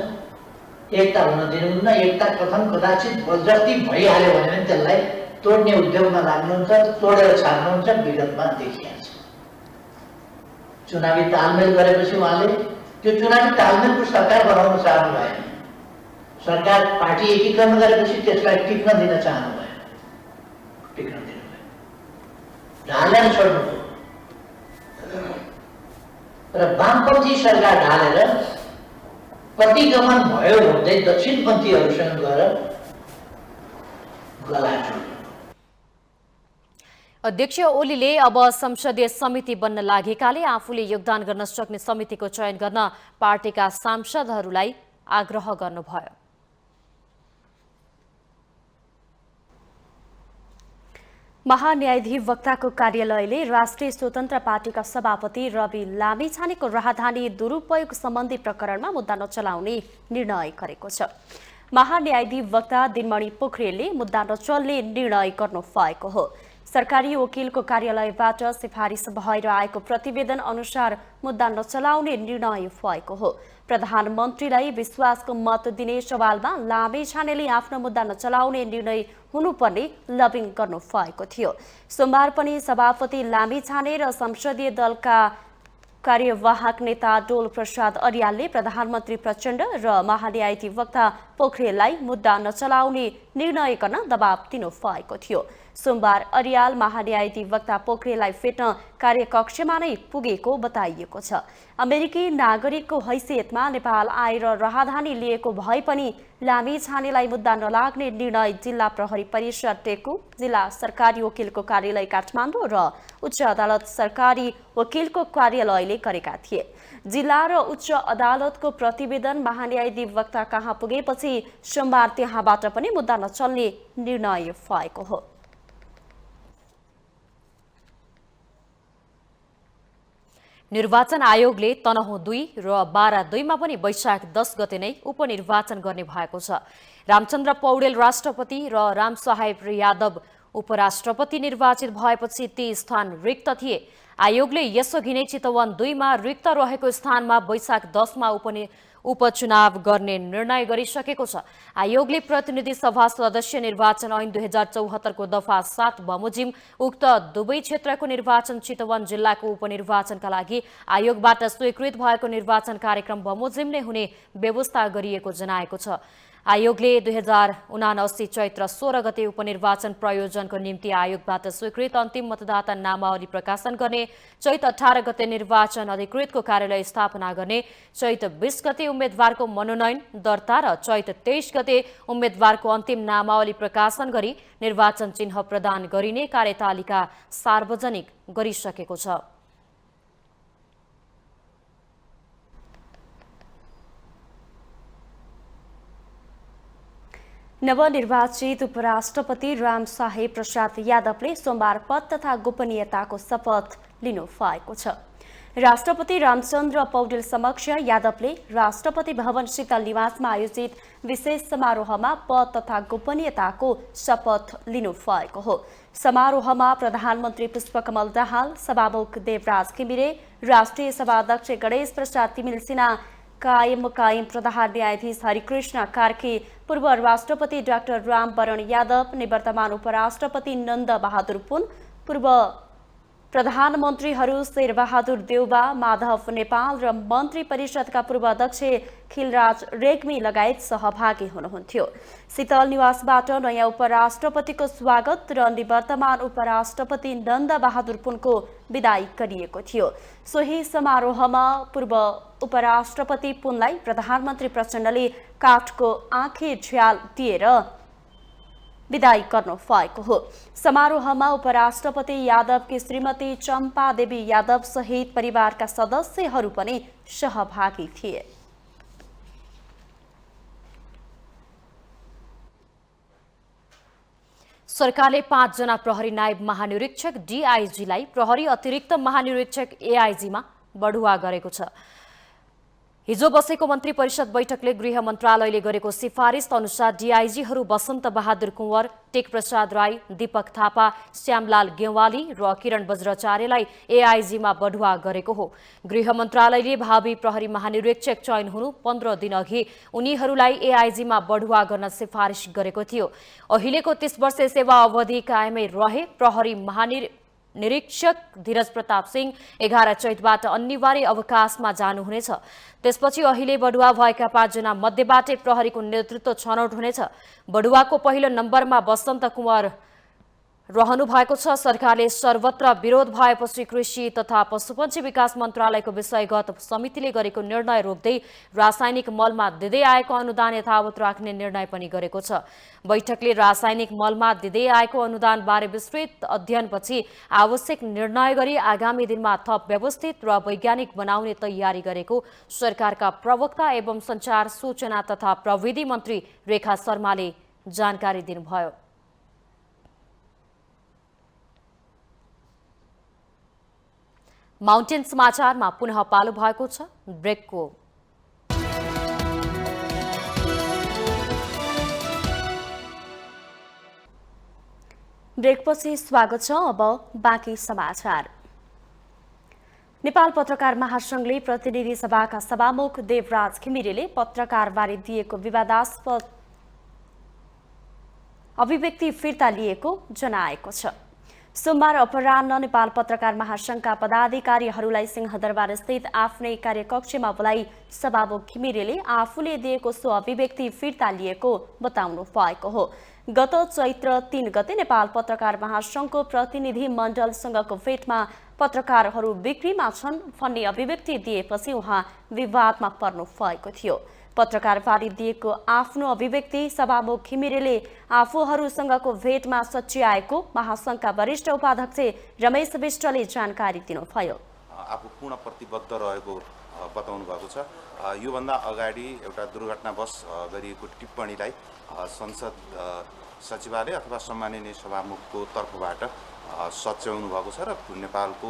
एकता हुन दिनुहुन्न। एकता कथन कदाचित बलजफ्ती भइहाल्यो भने पनि त्यसलाई तोड्ने उद्योगमा लाग्नुहुन्छ, तोडेर छाड्नुहुन्छ। विगतमा देखिहाल्छ। चुनावी तालमेल गरेपछि उहाँले त्यो चुनावी तालमेलको सरकार बनाउन चाहनु भएन। सरकार पार्टी एकीकरण गरेपछि त्यसलाई टिक्न दिन चाहनु भयो, टिक्न दिनु भयो, ढालेर छोड्नु। र वामपन्थी सरकार ढालेर प्रतिगमन भयो भन्दै दक्षिणपन्थीहरूसँग गएर गला जोड्नु। अध्यक्ष ओलीले अब संसदीय समिति बन्न लागेकाले आफूले योगदान गर्न सक्ने समितिको चयन गर्न पार्टीका सांसदहरूलाई आग्रह गर्नुभयो। महान्यायाधिवक्ताको कार्यालयले राष्ट्रिय स्वतन्त्र पार्टीका सभापति रवि लामिछानेको राहदानी दुरुपयोग सम्बन्धी प्रकरणमा मुद्दा नचलाउने निर्णय गरेको छ। महान्यायाधिवक्ता दिनमणि पोखरेलले मुद्दा नचल्ने निर्णय गर्नु भएको हो। सरकारी वकिलको कार्यालयबाट सिफारिस भएर आएको प्रतिवेदन अनुसार मुद्दा नचलाउने निर्णय भएको हो। प्रधानमन्त्रीलाई विश्वासको मत दिने सवालमा लामिछानेले आफ्नो मुद्दा नचलाउने निर्णय हुनुपर्ने लबिङ गर्नु भएको थियो। सोमबार पनि सभापति लामिछाने र संसदीय दलका कार्यवाहक नेता डोल प्रसाद अर्यालले प्रधानमन्त्री प्रचण्ड र महान्यायाधिवक्ता पोखरेललाई मुद्दा नचलाउने निर्णय गर्न दबाव दिनु भएको थियो। सोमबार अर्याल महान्यायाधिवक्ता पोखरेललाई भेट्न कार्यकक्षमा नै पुगेको बताइएको छ। अमेरिकी नागरिकको हैसियतमा नेपाल आएर राहदानी लिएको भए पनि लामिछानेलाई मुद्दा नलाग्ने निर्णय जिल्ला प्रहरी परिषद टेकु, जिल्ला सरकारी वकिलको कार्यालय काठमाडौँ र उच्च अदालत सरकारी वकिलको कार्यालयले गरेका थिए। जिल्ला र उच्च अदालतको प्रतिवेदन महान्यायाधिवक्ता कहाँ पुगेपछि सोमबार त्यहाँबाट पनि मुद्दा नचल्ने निर्णय भएको हो। निर्वाचन आयोगले तनहुँ 2 र बारा 2मा पनि वैशाख 10 गते नै उपनिर्वाचन गर्ने भएको छ। रामचन्द्र पौडेल राष्ट्रपति र रामसाहेब यादव उपराष्ट्रपति निर्वाचित भएपछि ती स्थान रिक्त थिए। आयोगले यसअघि नै चितवन 2मा रिक्त रहेको स्थानमा वैशाख 10मा उपचुनाव गर्ने निर्णय गरिसकेको छ। आयोगले प्रतिनिधि सभा सदस्य निर्वाचन ऐन 2074 को दफा 7 बमोजिम उक्त दुवै क्षेत्रको निर्वाचन चितवन जिल्लाको उपनिर्वाचनका लागि आयोगबाट स्वीकृत भएको निर्वाचन कार्यक्रम बमोजिम नै हुने व्यवस्था गरिएको जनाएको छ। आयोगले 2079 चैत्र 16 गते उपनिर्वाचन प्रयोजनको निम्ति आयोगबाट स्वीकृत अन्तिम मतदाता नामावली प्रकाशन गर्ने, चैत 18 गते निर्वाचन अधिकृतको कार्यालय स्थापना गर्ने, चैत 20 गते उम्मेद्वारको मनोनयन दर्ता र चैत 23 गते उम्मेद्वारको अन्तिम नामावली प्रकाशन गरी निर्वाचन चिन्ह प्रदान गरिने कार्यतालिका सार्वजनिक गरिसकेको छ। नवनिर्वाचित उपराष्ट्रपति रामसाहेब प्रसाद यादवले सोमबार पद तथा गोपनीयताको शपथ लिनु भएको छ। राष्ट्रपति रामचन्द्र पौडेल समक्ष यादवले राष्ट्रपति भवन शीतल निवासमा आयोजित विशेष समारोहमा पद तथा गोपनीयताको शपथ लिनु भएको हो। समारोहमा प्रधानमन्त्री पुष्पकमल दाहाल, सभामुख देवराज घिमिरे, राष्ट्रिय सभाध्यक्ष गणेश प्रसाद तिमिल सिन्हा, कायम प्रधान न्यायाधीश हरिकृष्ण कार्की, पूर्व राष्ट्रपति डाक्टर रामवरण यादव, निवर्तमान उपराष्ट्रपति नन्द बहादुर पुन, पूर्व प्रधानमन्त्रीहरू शेरबहादुर देउबा, माधव नेपाल र मन्त्री परिषदका पूर्व अध्यक्ष खिलराज रेग्मी लगायत सहभागी हुनुहुन्थ्यो। शीतल निवासबाट नयाँ उपराष्ट्रपतिको स्वागत र निवर्तमान उपराष्ट्रपति नन्द बहादुर पुनको विदाई गरिएको थियो। सोही समारोहमा पूर्व उपराष्ट्रपति पुनलाई प्रधानमन्त्री प्रचण्डले काठको आँखे झ्याल दिएर विदाई गर्नु भएको हो। समारोहमा उपराष्ट्रपति यादवकी श्रीमती चम्पा देवी यादव सहित परिवारका सदस्यहरू पनि सहभागी थिए। सरकारले 5 जना प्रहरी नायब महानिरीक्षक डीआईजीलाई प्रहरी अतिरिक्त महानिरीक्षक एआईजीमा बढुवा गरेको छ। हिजो बसेको मन्त्री परिषद बैठकले गृह मन्त्रालयले गरेको सिफारिस अनुसार डीआईजीहरू वसन्त बहादुर कुँवर, टेक प्रसाद राई, दीपक थापा, श्यामलाल गेवाली र किरण बज्राचार्यलाई एआईजीमा बढुवा गरेको हो। गृह मन्त्रालयले भावी प्रहरी महानिरीक्षक चयन हुनु 15 दिन अघि उनीहरूलाई एआईजीमा बढुवा गर्न सिफारिस गरेको थियो। अहिलेको 30 वर्षे सेवा अवधि कायमै रहे प्रहरी निरीक्षक धीरज प्रताप सिंह 11 चैतबाट अनिवार्य अवकाशमा जानुहुनेछ। त्यसपछि अहिले बढुवा भएका 5 जना मध्येबाटै प्रहरीको नेतृत्व छनौट हुनेछ। बढुवाको पहिलो नम्बरमा वसन्त कुँवर रहनु भएको छ। सरकारले सर्वत्र विरोध भएपछि कृषि तथा पशुपन्छी विकास मन्त्रालयको विषयगत समितिले गरेको निर्णय रोक्दै रासायनिक मलमा दिँदै आएको अनुदान यथावत राख्ने निर्णय पनि गरेको छ। बैठकले रासायनिक मलमा दिँदै आएको अनुदान बारे विस्तृत अध्ययनपछि आवश्यक निर्णय गरी आगामी दिनमा थप व्यवस्थित र वैज्ञानिक बनाउने तयारी गरेको सरकारका प्रवक्ता एवं संचार सूचना तथा प्रविधि मन्त्री रेखा शर्माले जानकारी दिनुभयो। माउन्टेन समाचारमा पुनः पालो भएको छ ब्रेकको। ब्रेकपछि स्वागत छ। अब बाँकी समाचार। नेपाल पत्रकार महासंघले प्रतिनिधि सभाका सभामुख देवराज घिमिरेले पत्रकारबारे दिएको विवादास्पद अभिव्यक्ति फिर्ता लिएको जनाएको छ। सोमबार अपराह्न नेपाल पत्रकार महासंघका पदाधिकारीहरूलाई सिंहदरबार स्थित आफ्नै कार्यकक्षमा बोलाई सभामुख घिमिरेले आफूले दिएको सो अभिव्यक्ति फिर्ता लिएको बताउनु भएको हो। गत चैत्र 3 गते नेपाल पत्रकार महासंघको प्रतिनिधि मण्डलसँगको भेटमा पत्रकारहरू बिक्रीमा छन् भन्ने अभिव्यक्ति दिएपछि उहाँ विवादमा पर्नु भएको थियो। पत्रकारबारे दिएको आफ्नो अभिव्यक्ति सभामुख घिमिरेले आफूहरूसँगको भेटमा सच्याएको महासंघका वरिष्ठ उपाध्यक्ष रमेश विष्टले जानकारी दिनुभयो। आफू पूर्ण प्रतिबद्ध रहेको बताउनु भएको छ। योभन्दा अगाडि एउटा दुर्घटनावश गरिएको टिप्पणीलाई संसद सचिवालय अथवा सम्माननीय सभामुखको तर्फबाट सच्याउनु भएको छ र नेपालको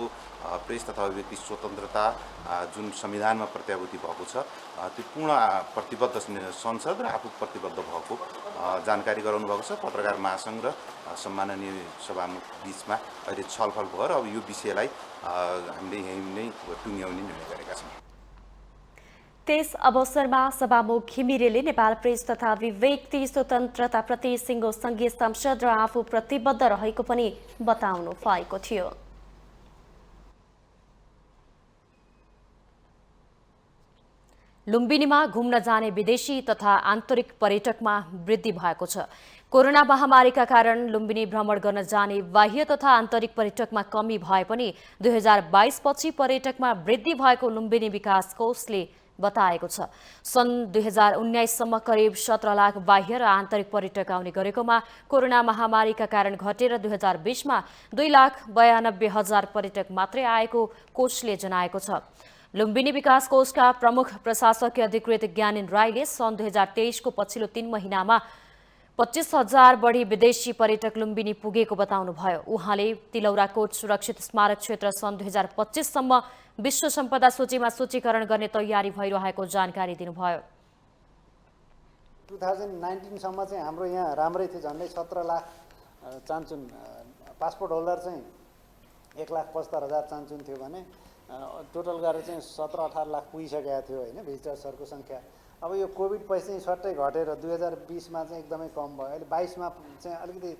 प्रेस तथा अभिव्यक्ति स्वतन्त्रता जुन संविधानमा प्रत्याभूति भएको छ त्यो पूर्ण प्रतिबद्ध संसद र आफू प्रतिबद्ध भएको जानकारी गराउनु भएको छ। पत्रकार महासङ्घ र सम्माननीय सभामुख बिचमा अहिले छलफल भयो र अब यो विषयलाई हामीले यहीँ नै टुङ्ग्याउने निर्णय गरेका छौँ। त्यस अवसरमा सभामुख घिमिरेले नेपाल प्रेस तथा अभिव्यक्ति स्वतन्त्रताप्रति सिङ्गो सङ्घीय संसद र आफू प्रतिबद्ध रहेको पनि बताउनु भएको थियो। लुम्बिनीमा घुम्न जाने विदेशी तथा आन्तरिक पर्यटकमा वृद्धि भएको छ। कोरोना महामारीका कारण लुम्बिनी भ्रमण गर्न जाने बाह्य तथा आन्तरिक पर्यटकमा कमी भए पनि 2022 पछि पर्यटकमा वृद्धि भएको लुम्बिनी विकास कोषले बताएको छ। सन् 2019 सम्म करिब 17 लाख बाह्य र आन्तरिक पर्यटक आउने गरेकोमा कोरोना महामारीका कारण घटेर 2020 मा 2,92,000 पर्यटक मात्रै आएको कोषले जनाएको छ। लुम्बिनी विकास कोषका प्रमुख प्रशासकीय अधिकृत ज्ञानेन्द्र राईले सन् 2023 को पछिल्लो 3 महिनामा 25,000 बढी विदेशी पर्यटक लुम्बिनी पुगेको बताउनुभयो। उहाँले तिलौराकोट सुरक्षित स्मारक क्षेत्र सन् 2025 सम्म विश्व सम्पदा सूचीमा सूचीकरण गर्ने तयारी भइरहेको जानकारी दिनुभयो। 2019 सम्म चाहिँ हाम्रो यहाँ राम्रै थियो, झन्डै 17 लाख चान्चुन पासपोर्ट होल्डर चाहिँ 1,75,000 चान्चुन थियो भने टोटल गरेर चाहिँ 17-18 लाख पुगिसकेको थियो होइन भिजिटर्सहरूको सङ्ख्या। अब यो कोभिड पछि चाहिँ सट्टै घटेर 2020 मा चाहिँ एकदमै कम भयो। अहिले 22 मा चाहिँ अलिकति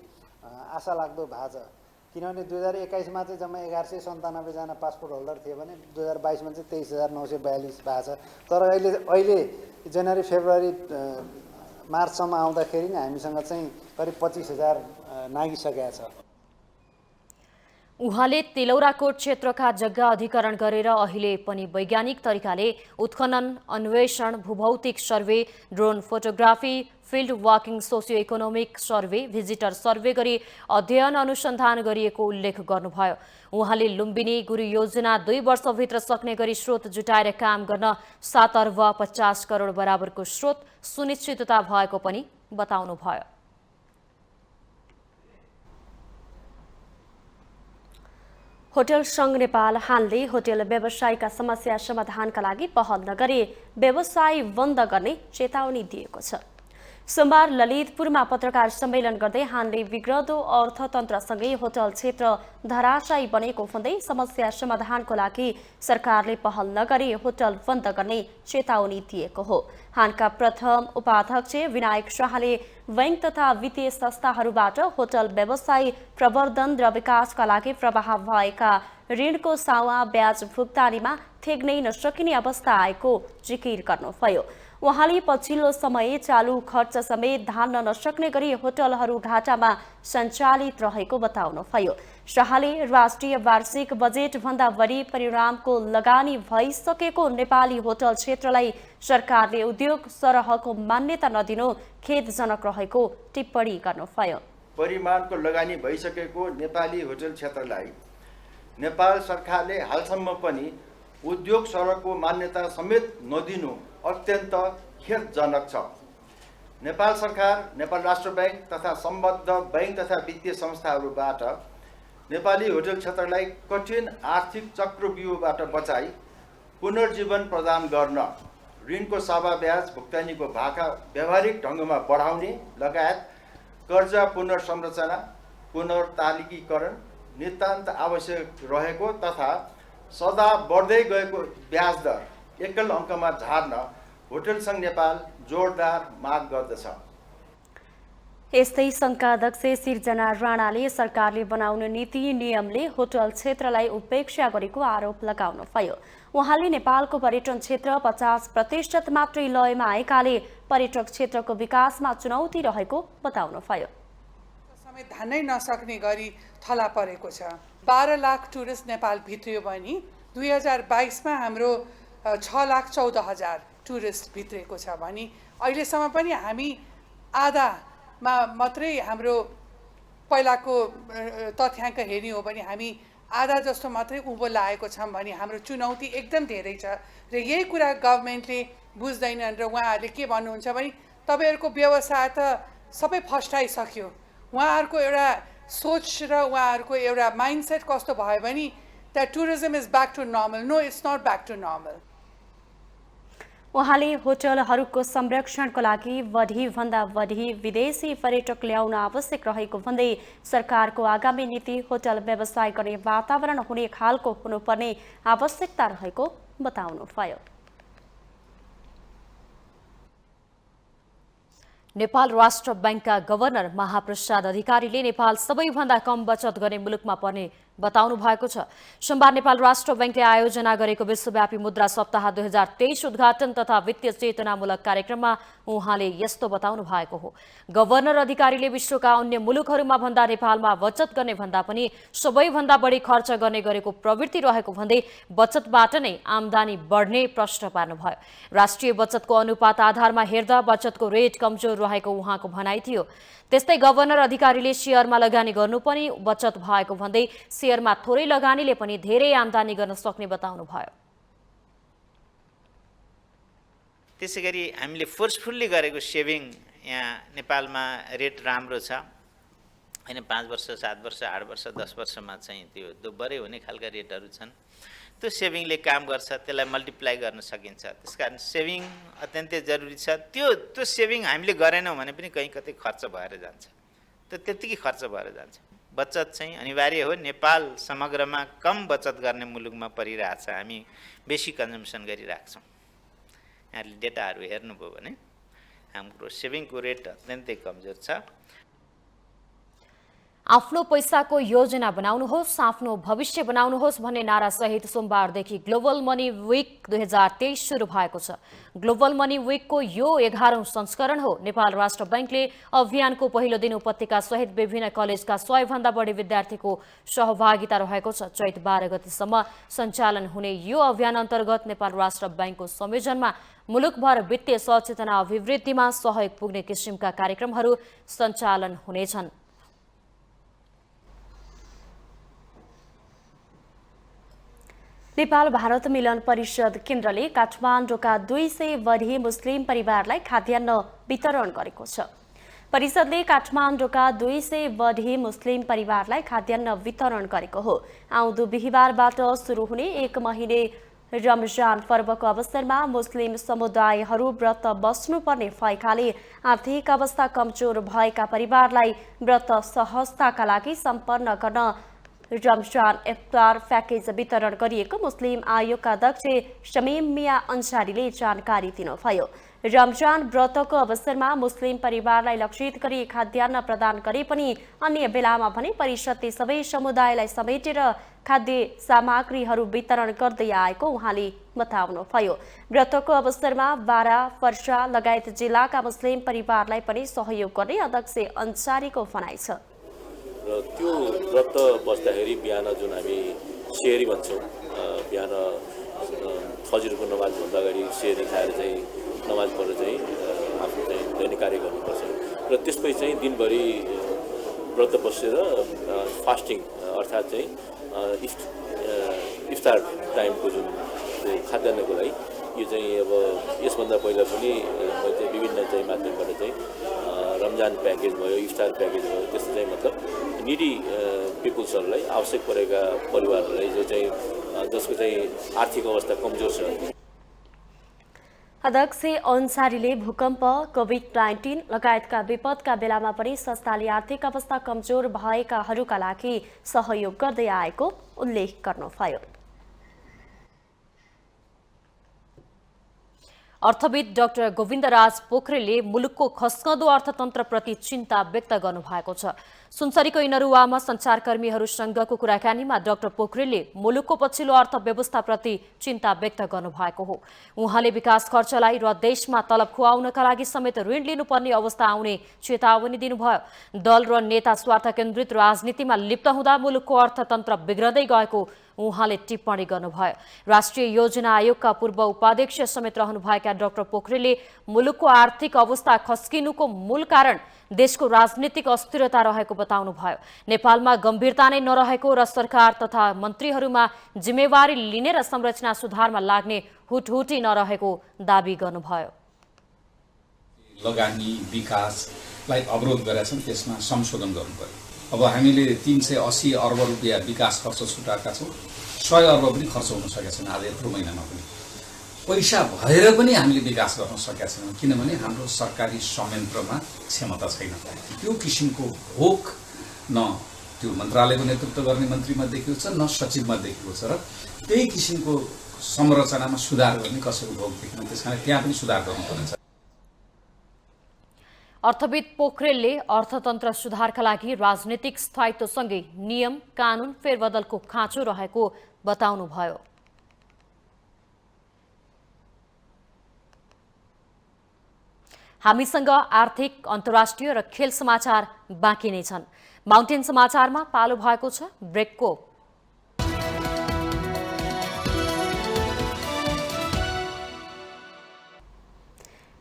आशा लाग्दो भएको छ, किनभने 2021 मा चाहिँ जम्मा 1197 जना पासपोर्ट होल्डर थियो भने 2022 मा चाहिँ 23,942 भएको छ। तर अहिले जनवरी फेब्रुअरी मार्चसम्म आउँदाखेरि नै हामीसँग चाहिँ करिब 25,000 नागिसकेको छ। उहाँले तिलौराकोट क्षेत्रका जग्गा अधिकरण गरेर अहिले पनि वैज्ञानिक तरिकाले उत्खनन, अन्वेषण, भूभौतिक survey, drone photography, field walking, socio economic survey, visitor survey गरी अध्ययन अनुसन्धान गरिएको उल्लेख गर्नुभयो। उहाँले लुम्बिनी गुरु योजना 2 वर्षभित्र सक्ने गरी स्रोत जुटाएर काम गर्न 7 अर्ब 50 करोड बराबरको स्रोत सुनिश्चितता भएको पनि बताउनुभयो। होटल संघ नेपाल हानले होटल व्यवसायका समस्या समाधानका लागि पहल नगरी व्यवसाय बन्द गर्ने चेतावनी दिएको छ। सोमबार ललितपुरमा पत्रकार सम्मेलन गर्दै हानले बिग्रदो अर्थतन्त्रसँगै होटल क्षेत्र धराशायी बनेको भन्दै समस्या समाधानको लागि सरकारले पहल नगरी होटल बन्द गर्ने चेतावनी दिएको हो। हानका प्रथम उपाध्यक्ष विनायक शाहले बैंक तथा वित्तीय संस्थाहरूबाट होटल व्यवसाय प्रवर्धन र विकासका लागि प्रवाह भएका ऋणको सावा ब्याज भुक्तानीमा थेग्नै नसकिने अवस्था आएको जिकिर गर्नुभयो। उहाँले पछिल्लो समय चालू खर्च समेत धान्न नसक्ने गरी होटलहरू घाटामा सञ्चालित रहेको बताउनुभयो। शाहले राष्ट्रिय वार्षिक बजेट भन्दा बढी परिणामको लगानी भइसकेको नेपाली होटल क्षेत्रलाई सरकारले उद्योग सरहको मान्यता नदिनु खेदजनक रहेको टिप्पणी गर्नुभयो। परिमाणको लगानी भइसकेको नेपाली होटल क्षेत्रलाई नेपाल सरकारले हालसम्म पनि उद्योग सरहको मान्यता समेत नदिनु अत्यन्त खेदजनक छ। नेपाल सरकार, नेपाल राष्ट्र बैंक तथा सम्बद्ध बैंक तथा वित्तीय संस्थाहरूबाट नेपाली होटल क्षेत्रलाई कठिन आर्थिक चक्रव्यूहबाट बचाई पुनर्जीवन प्रदान गर्न, ऋणको सावा ब्याज भुक्तानीको भाका व्यावहारिक ढङ्गमा बढाउने लगायत कर्जा पुनर्संरचना, पुनर्तालिकीकरण नितान्त आवश्यक रहेको तथा सदा बढ्दै गएको ब्याज दर एकल अङ्कमा झार्न होटल संघ नेपाल जोरदार माग गर्दछ। यस्तै सङ्घका अध्यक्ष सिर्जना राणाले सरकारले बनाउने नीति नियमले होटल क्षेत्रलाई उपेक्षा गरेको आरोप लगाउनुभयो। उहाँले नेपालको पर्यटन क्षेत्र 50% मात्रै लयमा आएकाले पर्यटक क्षेत्रको विकासमा चुनौती रहेको बताउनुभयो। समय धान्नै नसक्ने गरी थला परेको छ। 12 लाख टुरिस्ट नेपाल भित्रियो भने 2022 मा हाम्रो 6,14,000 टुरिस्ट भित्रेको छ भने अहिलेसम्म पनि हामी आधामा मात्रै हाम्रो पहिलाको तथ्याङ्क हेर्ने हो भने हामी आधा जस्तो मात्रै उँभो लागेको छौँ भने हाम्रो चुनौती एकदम धेरै छ र यही कुरा गभर्मेन्टले बुझ्दैनन् र उहाँहरूले के भन्नुहुन्छ भने तपाईँहरूको व्यवसाय त सबै फस्टाइसक्यो। उहाँहरूको एउटा सोच र उहाँहरूको एउटा माइन्डसेट कस्तो भयो भने that tourism is back to normal. No, it's not back to normal. उहाँले होटलहरूको संरक्षणको लागि बढीभन्दा बढी विदेशी पर्यटक ल्याउन आवश्यक रहेको भन्दै सरकारको आगामी नीति होटल व्यवसाय गर्ने वातावरण हुने खालको हुनुपर्ने आवश्यकता रहेको बताउनुभयो। नेपाल राष्ट्र बैंकका गभर्नर महाप्रसाद अधिकारीले नेपाल सबैभन्दा कम बचत गर्ने मुलुकमा पर्ने बताउनु भएको छ। सोमबार नेपाल राष्ट्र बैंकले आयोजना गरेको विश्वव्यापी मुद्रा सप्ताह 2023 उद्घाटन तथा वित्तीय चेतनामूलक कार्यक्रममा उहाँले यस्तो बताउनु भएको हो। गभर्नर अधिकारीले विश्वका अन्य मुलुकहरूमा भन्दा नेपालमा बचत गर्ने भन्दा पनि सबैभन्दा बढी खर्च गर्ने गरेको प्रवृत्ति रहेको भन्दै बचतबाट नै आमदानी बढ्ने प्रश्न पार्नुभयो। राष्ट्रिय बचतको अनुपात आधारमा हेर्दा बचतको रेट कमजोर रहेको उहाँको भनाइ थियो। त्यस्तै गभर्नर अधिकारीले शेयरमा लगानी गर्नु पनि बचत भएको भन्दै शेयरमा थोरै लगानीले पनि धेरै आमदानी गर्न सक्ने बताउनुभयो। त्यसैगरी हामीले फोर्सफुल्ली गरेको सेभिङ यहाँ नेपालमा रेट राम्रो छ हैन। 5 वर्ष 7 वर्ष 8 वर्ष 10 वर्षमा चाहिँ त्यो दोब्बरै हुने खालका रेटहरू छन्। त्यो सेभिङले काम गर्छ, त्यसलाई मल्टिप्लाई गर्न सकिन्छ। त्यसकारण सेभिङ अत्यन्तै जरुरी छ। त्यो सेभिङ हामीले गरेनौँ भने पनि कहीँ कतै खर्च भएर जान्छ, त्यो त्यतिकै खर्च भएर जान्छ। बचत चाहिँ अनिवार्य हो। नेपाल समग्रमा कम बचत गर्ने मुलुकमा परिरहेछ, हामी बेसी कन्जम्सन गरिरहेको छौँ। यहाँले डेटाहरू हेर्नुभयो भने हाम्रो सेभिङको रेट अत्यन्तै कमजोर छ। आफ्नो पैसाको योजना बनाउनुहोस्, आफ्नो भविष्य बनाउनुहोस् भन्ने नारा सहित सोमबारदेखि ग्लोबल मनी विक 2023 सुरु भएको छ। ग्लोबल मनी विकको यो 11औं संस्करण हो। नेपाल राष्ट्र बैंकले अभियानको पहिलो दिन उपत्यका सहित विभिन्न कलेजका 100 भन्दा बढी विद्यार्थीको सहभागिता रहेको छ। चैत 12 गतेसम्म सञ्चालन हुने यो अभियान अन्तर्गत नेपाल राष्ट्र बैंकको संयोजनमा मुलुकभर वित्तीय सचेतना अभिवृद्धिमा सहयोग पुग्ने किसिमका कार्यक्रमहरू सञ्चालन हुनेछन्। नेपाल भारत मिलन परिषद केन्द्रले काठमाडौँका 200 बढी मुस्लिम परिवारलाई खाद्यान्न वितरण गरेको छ। परिषदले काठमाडौँका 200 बढी मुस्लिम परिवारलाई खाद्यान्न वितरण गरेको हो। आउँदो बिहिबारबाट सुरु हुने 1 महिने रमजान पर्वको अवसरमा मुस्लिम समुदायहरू व्रत बस्नुपर्ने भएकाले आर्थिक अवस्था कमजोर भएका परिवारलाई व्रत सहजताका लागि सम्पन्न गर्न रमजान इफ्तार प्याकेज वितरण गरिएको मुस्लिम आयोगका अध्यक्ष शमीम मिया अन्सारीले जानकारी दिनुभयो। रमजान व्रतको अवसरमा मुस्लिम परिवारलाई लक्षित गरी खाद्यान्न प्रदान गरे पनि अन्य बेलामा भने परिषदले सबै समुदायलाई समेटेर खाद्य सामग्रीहरू वितरण गर्दै आएको उहाँले बताउनुभयो। व्रतको अवसरमा बारा, पर्सा लगायत जिल्लाका मुस्लिम परिवारलाई पनि सहयोग गर्ने अध्यक्ष अन्सारीको भनाइ छ। र त्यो व्रत बस्दाखेरि बिहान जुन हामी सेहरी भन्छौँ, बिहान फजरको नमाजभन्दा अगाडि सेहरी खाएर चाहिँ नमाज पढेर चाहिँ आफ्नो चाहिँ दैनिक कार्य गर्नुपर्छ र त्यसपछि चाहिँ दिनभरि व्रत बसेर फास्टिङ अर्थात् चाहिँ इफ्तार टाइमको जुन खाद्यान्नको लागि यो चाहिँ अब यसभन्दा पहिला पनि मैले चाहिँ विभिन्न चाहिँ माध्यमबाट चाहिँ रमजान प्याकेज भयो, इफ्तार प्याकेज भयो, त्यस्तो चाहिँ मतलब निडी पिपुल्सहरूलाई आवश्यक परेका परिवारहरूलाई जो चाहिँ जसको चाहिँ आर्थिक अवस्था कमजोर छ। अध्यक्ष अन्सारीले भूकम्प, कोभिड-19 लगायतका विपदका बेलामा पनि संस्थाले आर्थिक अवस्था कमजोर भएकाहरूका लागि सहयोग गर्दै आएको उल्लेख गर्नुभयो। अर्थविद डाक्टर गोविन्दराज पोखरेलले मुलुकको खस्कँदो अर्थतन्त्रप्रति चिन्ता व्यक्त गर्नुभएको छ। सुनसरीको इनरुवामा सञ्चारकर्मीहरूसँगको कुराकानीमा डाक्टर पोखरेलले मुलुकको पछिल्लो अर्थव्यवस्थाप्रति चिन्ता व्यक्त गर्नुभएको हो। उहाँले विकास खर्चलाई र देशमा तलब खुवाउनका लागि समेत ऋण लिनुपर्ने अवस्था आउने चेतावनी दिनुभयो। दल र नेता स्वार्थ केन्द्रित राजनीतिमा लिप्त हुँदा मुलुकको अर्थतन्त्र बिग्रदै गएको उहाँले टिप्पणी गर्नुभयो। राष्ट्रिय योजना आयोगका पूर्व उपाध्यक्ष समेत रहनुभएका डाक्टर पोखरेलले मुलुकको आर्थिक अवस्था खस्किनुको मूल कारण देशको राजनीतिक अस्थिरता रहेको बताउनुभयो। नेपालमा गम्भीरता नै नरहेको र सरकार तथा मन्त्रीहरूमा जिम्मेवारी लिने र संरचना सुधारमा लाग्ने हुटहुटी नरहेको दावी गर्नुभयो। लगानी विकासलाई अवरोध गरेका छन्, त्यसमा संशोधन गर्नु पर्यो। अब हामीले 380 अर्ब रुपियाँ विकास खर्च छुटाएका छौँ, 100 अर्ब पनि खर्च हुन सकेका छैन आज यत्रो महिनामा पनि। पैसा भएर पनि हामीले विकास गर्न सकेका छैनौँ, किनभने हाम्रो सरकारी संयन्त्रमा क्षमता छैन। त्यो किसिमको भोक न त्यो मन्त्रालयको नेतृत्व गर्ने मन्त्रीमा देखिएको छ, न सचिवमा देखिएको छ, र त्यही किसिमको संरचनामा सुधार गर्ने कसैको भोक देखिन। त्यसकारण त्यहाँ पनि सुधार गर्नुपर्नेछ। अर्थविद पोखरेलले अर्थतन्त्र सुधारका लागि राजनीतिक स्थायित्वसँगै नियम कानून फेरबदलको खाँचो रहेको बताउनुभयो। हामीसँग आर्थिक, अन्तर्राष्ट्रिय र खेल समाचार बाँकी नै छन्। माउन्टेन समाचारमा पालो भएको छ ब्रेकको।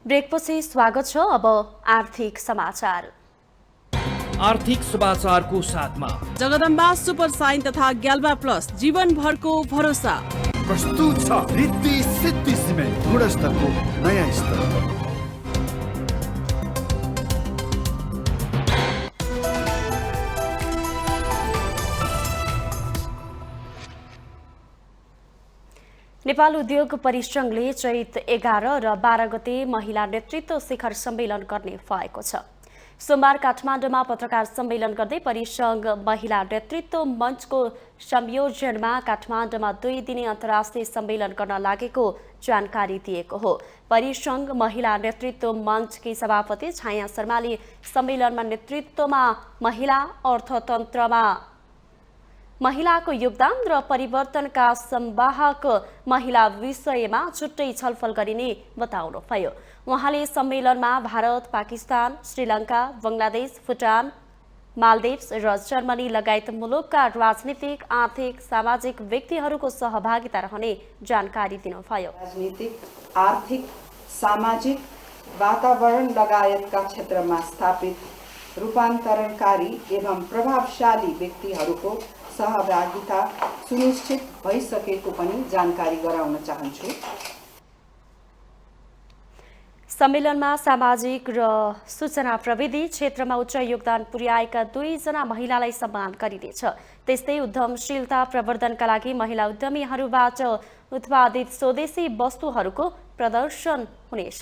ब्रेकपछि स्वागत छ। अब आर्थिक समाचार। आर्थिक समाचारको साथमा जगदम्बा सुपर साइन तथा ग्याल्बा प्लस जीवनभरको भरोसा। प्रस्तुत छ रिद्धि सिद्धि सिमेन्ट, गुणस्तरको नयाँ स्तर। नेपाल उद्योग परिसंघले चैत 11 र 12 गते महिला नेतृत्व शिखर सम्मेलन गर्ने भएको छ। सोमबार काठमाडौँमा पत्रकार सम्मेलन गर्दै परिसंघ महिला नेतृत्व मञ्चको संयोजनमा काठमाडौँमा 2 दिने अन्तर्राष्ट्रिय सम्मेलन गर्न लागेको जानकारी दिएको हो। परिसंघ महिला नेतृत्व मञ्चकी सभापति छाया शर्माले सम्मेलनमा नेतृत्वमा महिला, अर्थतन्त्रमा महिलाको योगदान र परिवर्तनका संवाहक महिला विषयमा छुट्टै छलफल गरिने बताउनुभयो। उहाँले सम्मेलनमा भारत, पाकिस्तान, श्रीलङ्का, बङ्गलादेश, भुटान, मालदिभ्स र जर्मनी लगायत मुलुकका राजनीतिक, आर्थिक, सामाजिक व्यक्तिहरूको सहभागिता रहने जानकारी दिनुभयो। राजनीतिक, आर्थिक, सामाजिक, वातावरण लगायतका क्षेत्रमा स्थापित रूपान्तरणकारी एवं प्रभावशाली व्यक्तिहरूको सहभागिता सुनिश्चित भइसकेको पनि जानकारी गराउन चाहन्छु। सम्मेलनमा सामाजिक र सूचना प्रविधि क्षेत्रमा उच्च योगदान पुर्याएका 2 जना महिलालाई सम्मान गरिनेछ। त्यस्तै उद्यमशीलता प्रवर्धनका लागि महिला उद्यमीहरूबाट उत्पादित स्वदेशी वस्तुहरूको प्रदर्शन हुनेछ।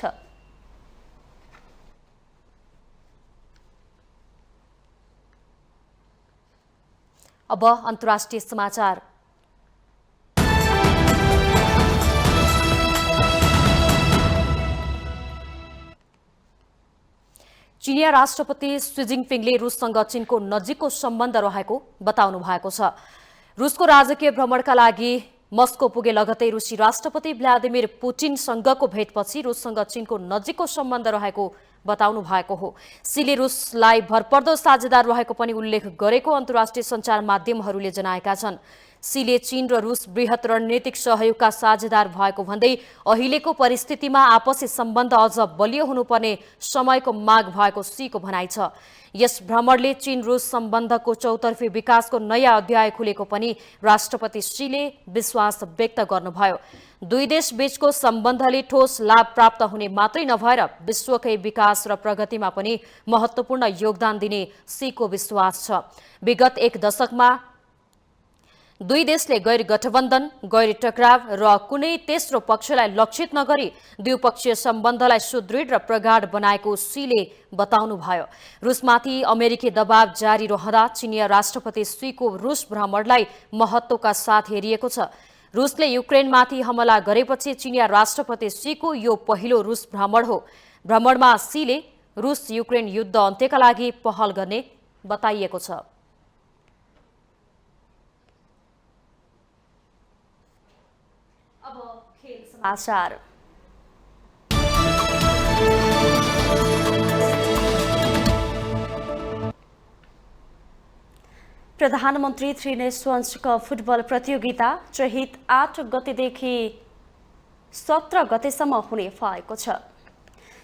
अब अन्तर्राष्ट्रिय समाचार। चिनिया राष्ट्रपति सी जिनपिङले रुससँग चीनको नजिकको सम्बन्ध रहेको बताउनु भएको छ। रुसको राजकीय भ्रमणका लागि मस्को पुगे लगतै रुसी राष्ट्रपति भ्लादिमिर पुटिनसँगको भेटपछि रुससँग चीनको नजिकको सम्बन्ध रहेको बताउनु भएको हो। सीले रुसलाई भरपर्दो साझेदार रहेको पनि उल्लेख गरेको अन्तर्राष्ट्रिय सञ्चार माध्यमहरूले जनाएका छन्। सीले चीन र रुस बृहत रणनीतिक सहयोगका साझेदार भएको भन्दै अहिलेको परिस्थितिमा आपसी सम्बन्ध अझ बलियो हुनुपर्ने समयको माग भएको सीको भनाइ छ। यस भ्रमणले चीन रुस सम्बन्धको चौतर्फी विकासको नयाँ अध्याय खुलेको पनि राष्ट्रपति सीले विश्वास व्यक्त गर्नुभयो। 2 देश बीचको सम्बन्धले ठोस लाभ प्राप्त हुने मात्रै नभएर विश्वकै विकास र प्रगतिमा पनि महत्त्वपूर्ण योगदान दिने सीको विश्वास छ। विगत 1 दशकमा 2 देशले गैर गठबन्धन, गैर टकराव र कुनै तेस्रो पक्षलाई लक्षित नगरी द्विपक्षीय सम्बन्धलाई सुदृढ र प्रगाढ बनाएको सीले बताउनुभयो। रुसमाथि अमेरिकी दबाव जारी रहँदा चिनिया राष्ट्रपति सीको रुस भ्रमणलाई महत्त्वका साथ हेरिएको छ। रुसले युक्रेनमाथि हमला गरेपछि चिनिया राष्ट्रपति सीको यो पहिलो रुस भ्रमण हो। भ्रमणमा सीले रुस युक्रेन युद्ध अन्त्यका लागि पहल गर्ने बताइएको छ। समाचार। प्रधानमन्त्री थ्री नेसन्स कप फुटबल प्रतियोगिता चैत 8 गतेदेखि 17 गतेसम्म हुने भएको छ।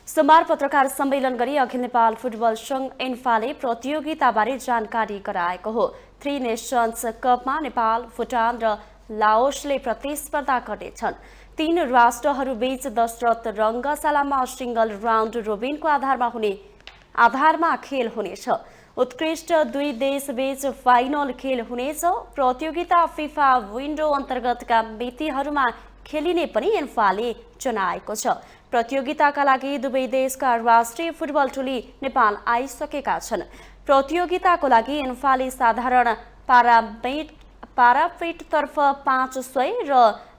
सोमबार पत्रकार सम्मेलन गरी अखिल नेपाल फुटबल संघ एन्फाले प्रतियोगिताबारे जानकारी गराएको हो। थ्री नेसन्स कपमा नेपाल, भुटान र लाओसले प्रतिस्पर्धा गर्नेछन्। 3 राष्ट्रहरूबीच दशरथ रङ्गशालामा सिंगल राउन्ड रोबिनको आधारमा खेल हुनेछ। उत्कृष्ट 2 देशबीच फाइनल खेल हुनेछ। प्रतियोगिता फिफा विन्डो अन्तर्गतका मितिहरूमा खेलिने पनि एन्फाले जनाएको छ। प्रतियोगिताका लागि दुवै देशका राष्ट्रिय फुटबल टोली नेपाल आइसकेका छन्। प्रतियोगिताको लागि एन्फाले साधारण पारापेटतर्फ 500 र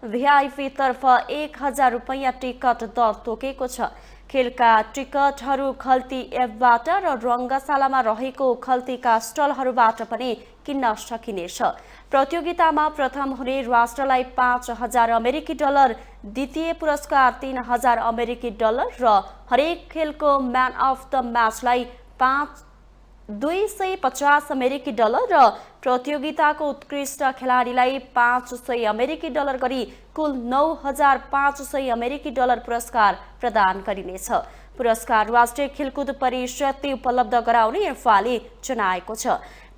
भिआइपीतर्फ 1000 रुपैयाँ टिकट दर तोकेको छ। खेलका टिकटहरू खल्ती एपबाट र रङ्गशालामा रहेको खल्तीका स्टलहरूबाट पनि किन्न सकिनेछ। प्रतियोगितामा प्रथम हुने राष्ट्रलाई 5000 अमेरिकी डलर, द्वितीय पुरस्कार 3000 अमेरिकी डलर र हरेक खेलको म्यान अफ द म्याचलाई 250 अमेरिकी डलर र प्रतियोगिताको उत्कृष्ट खेलाडीलाई 500 अमेरिकी डलर गरी कुल 9500 अमेरिकी डलर पुरस्कार प्रदान गरिनेछ। पुरस्कार राष्ट्रिय खेलकुद परिषदले उपलब्ध गराउने एन्फाले जनाएको छ।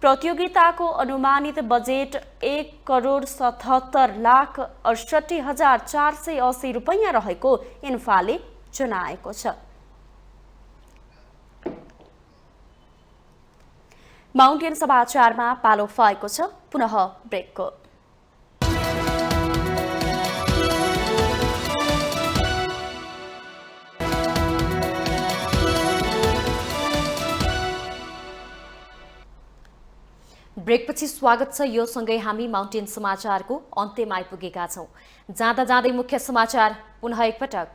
प्रतियोगिताको अनुमानित बजेट 1,77,68,480 रुपैयाँ रहेको एन्फाले जनाएको छ। माउन्टेन समाचारमा पालो भएको छ पुनः ब्रेकको। ब्रेकपछि स्वागत छ। यो सँगै हामी माउन्टेन समाचारको अन्त्यमा आइपुगेका छौं। जाँदा जाँदै मुख्य समाचार पुनः एकपटक।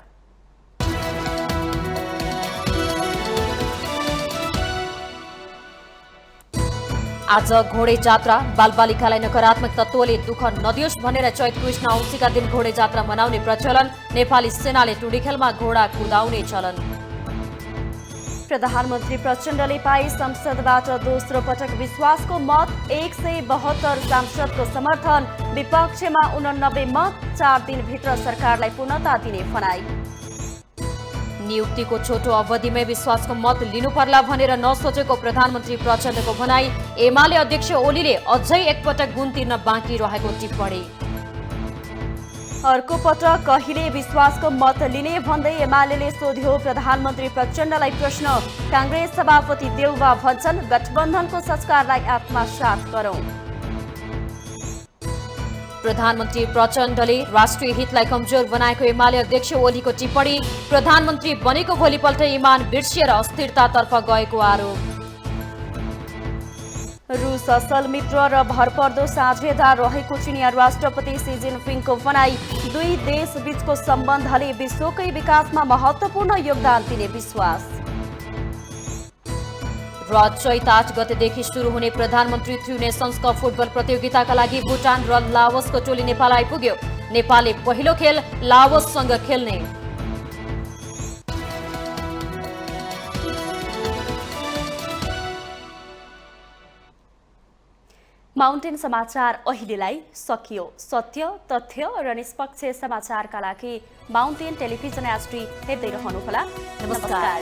आज घोडे जात्रा, बालबालिकालाई नकारात्मक तत्त्वले दुःख नदियोस् भनेर चैत कृष्ण औँसीका दिन घोडे जात्रा मनाउने प्रचलन। नेपाली सेनाले टुँडीखेलमा घोडा कुदाउने चलन। प्रधानमन्त्री प्रचण्डले पाए संसदबाट दोस्रो पटक विश्वासको मत, 172 सांसदको समर्थन, विपक्षमा 89 मत, 4 दिनभित्र सरकारलाई पूर्णता दिने भनाई। नियुक्तिको छोटो अवधिमै विश्वासको मत लिनु पर्ला भनेर नसोचेको प्रधानमन्त्री प्रचण्डको भनाई। एमाले अध्यक्ष ओलीले अझै एकपटक गुण तिर्न बाँकी रहेको टिप्पणी। अर्को पटक कहिले विश्वासको मत लिने भन्दै एमाले सोध्यो प्रधानमन्त्री प्रचण्डलाई प्रश्न। कांग्रेस सभापति देउवा भन्छन् गठबन्धनको संस्कारलाई आत्मसात गरौं। प्रधानमन्त्री प्रचण्डले राष्ट्रिय हितलाई कमजोर बनाएको एमाले अध्यक्ष ओलीको टिप्पणी। प्रधानमन्त्री बनेको भोलिपल्ट इमान बिर्सिएर अस्थिरतातर्फ गएको आरोप। रूस असल मित्र र भरपर्दो साझेदार रहेको चिनिया राष्ट्रपति सी जिनपिङको भनाई। 2 देशबीचको सम्बन्धले विश्वकै विकासमा महत्त्वपूर्ण योगदान दिने विश्वास। र चैत 8 गतेदेखि सुरु हुने प्रधानमन्त्री थ्री नेसन्स कप फुटबल प्रतियोगिताका लागि भुटान र लाओसको टोली नेपाल आइपुग्यो। नेपालले पहिलो खेल लाओससँग खेल्ने। माउन्टेन समाचार अहिलेलाई सकियो। सत्य, तथ्य र निष्पक्ष समाचारका लागि माउन्टेन टेलिभिजन HD हेर्दै रहनुहोला। नमस्कार।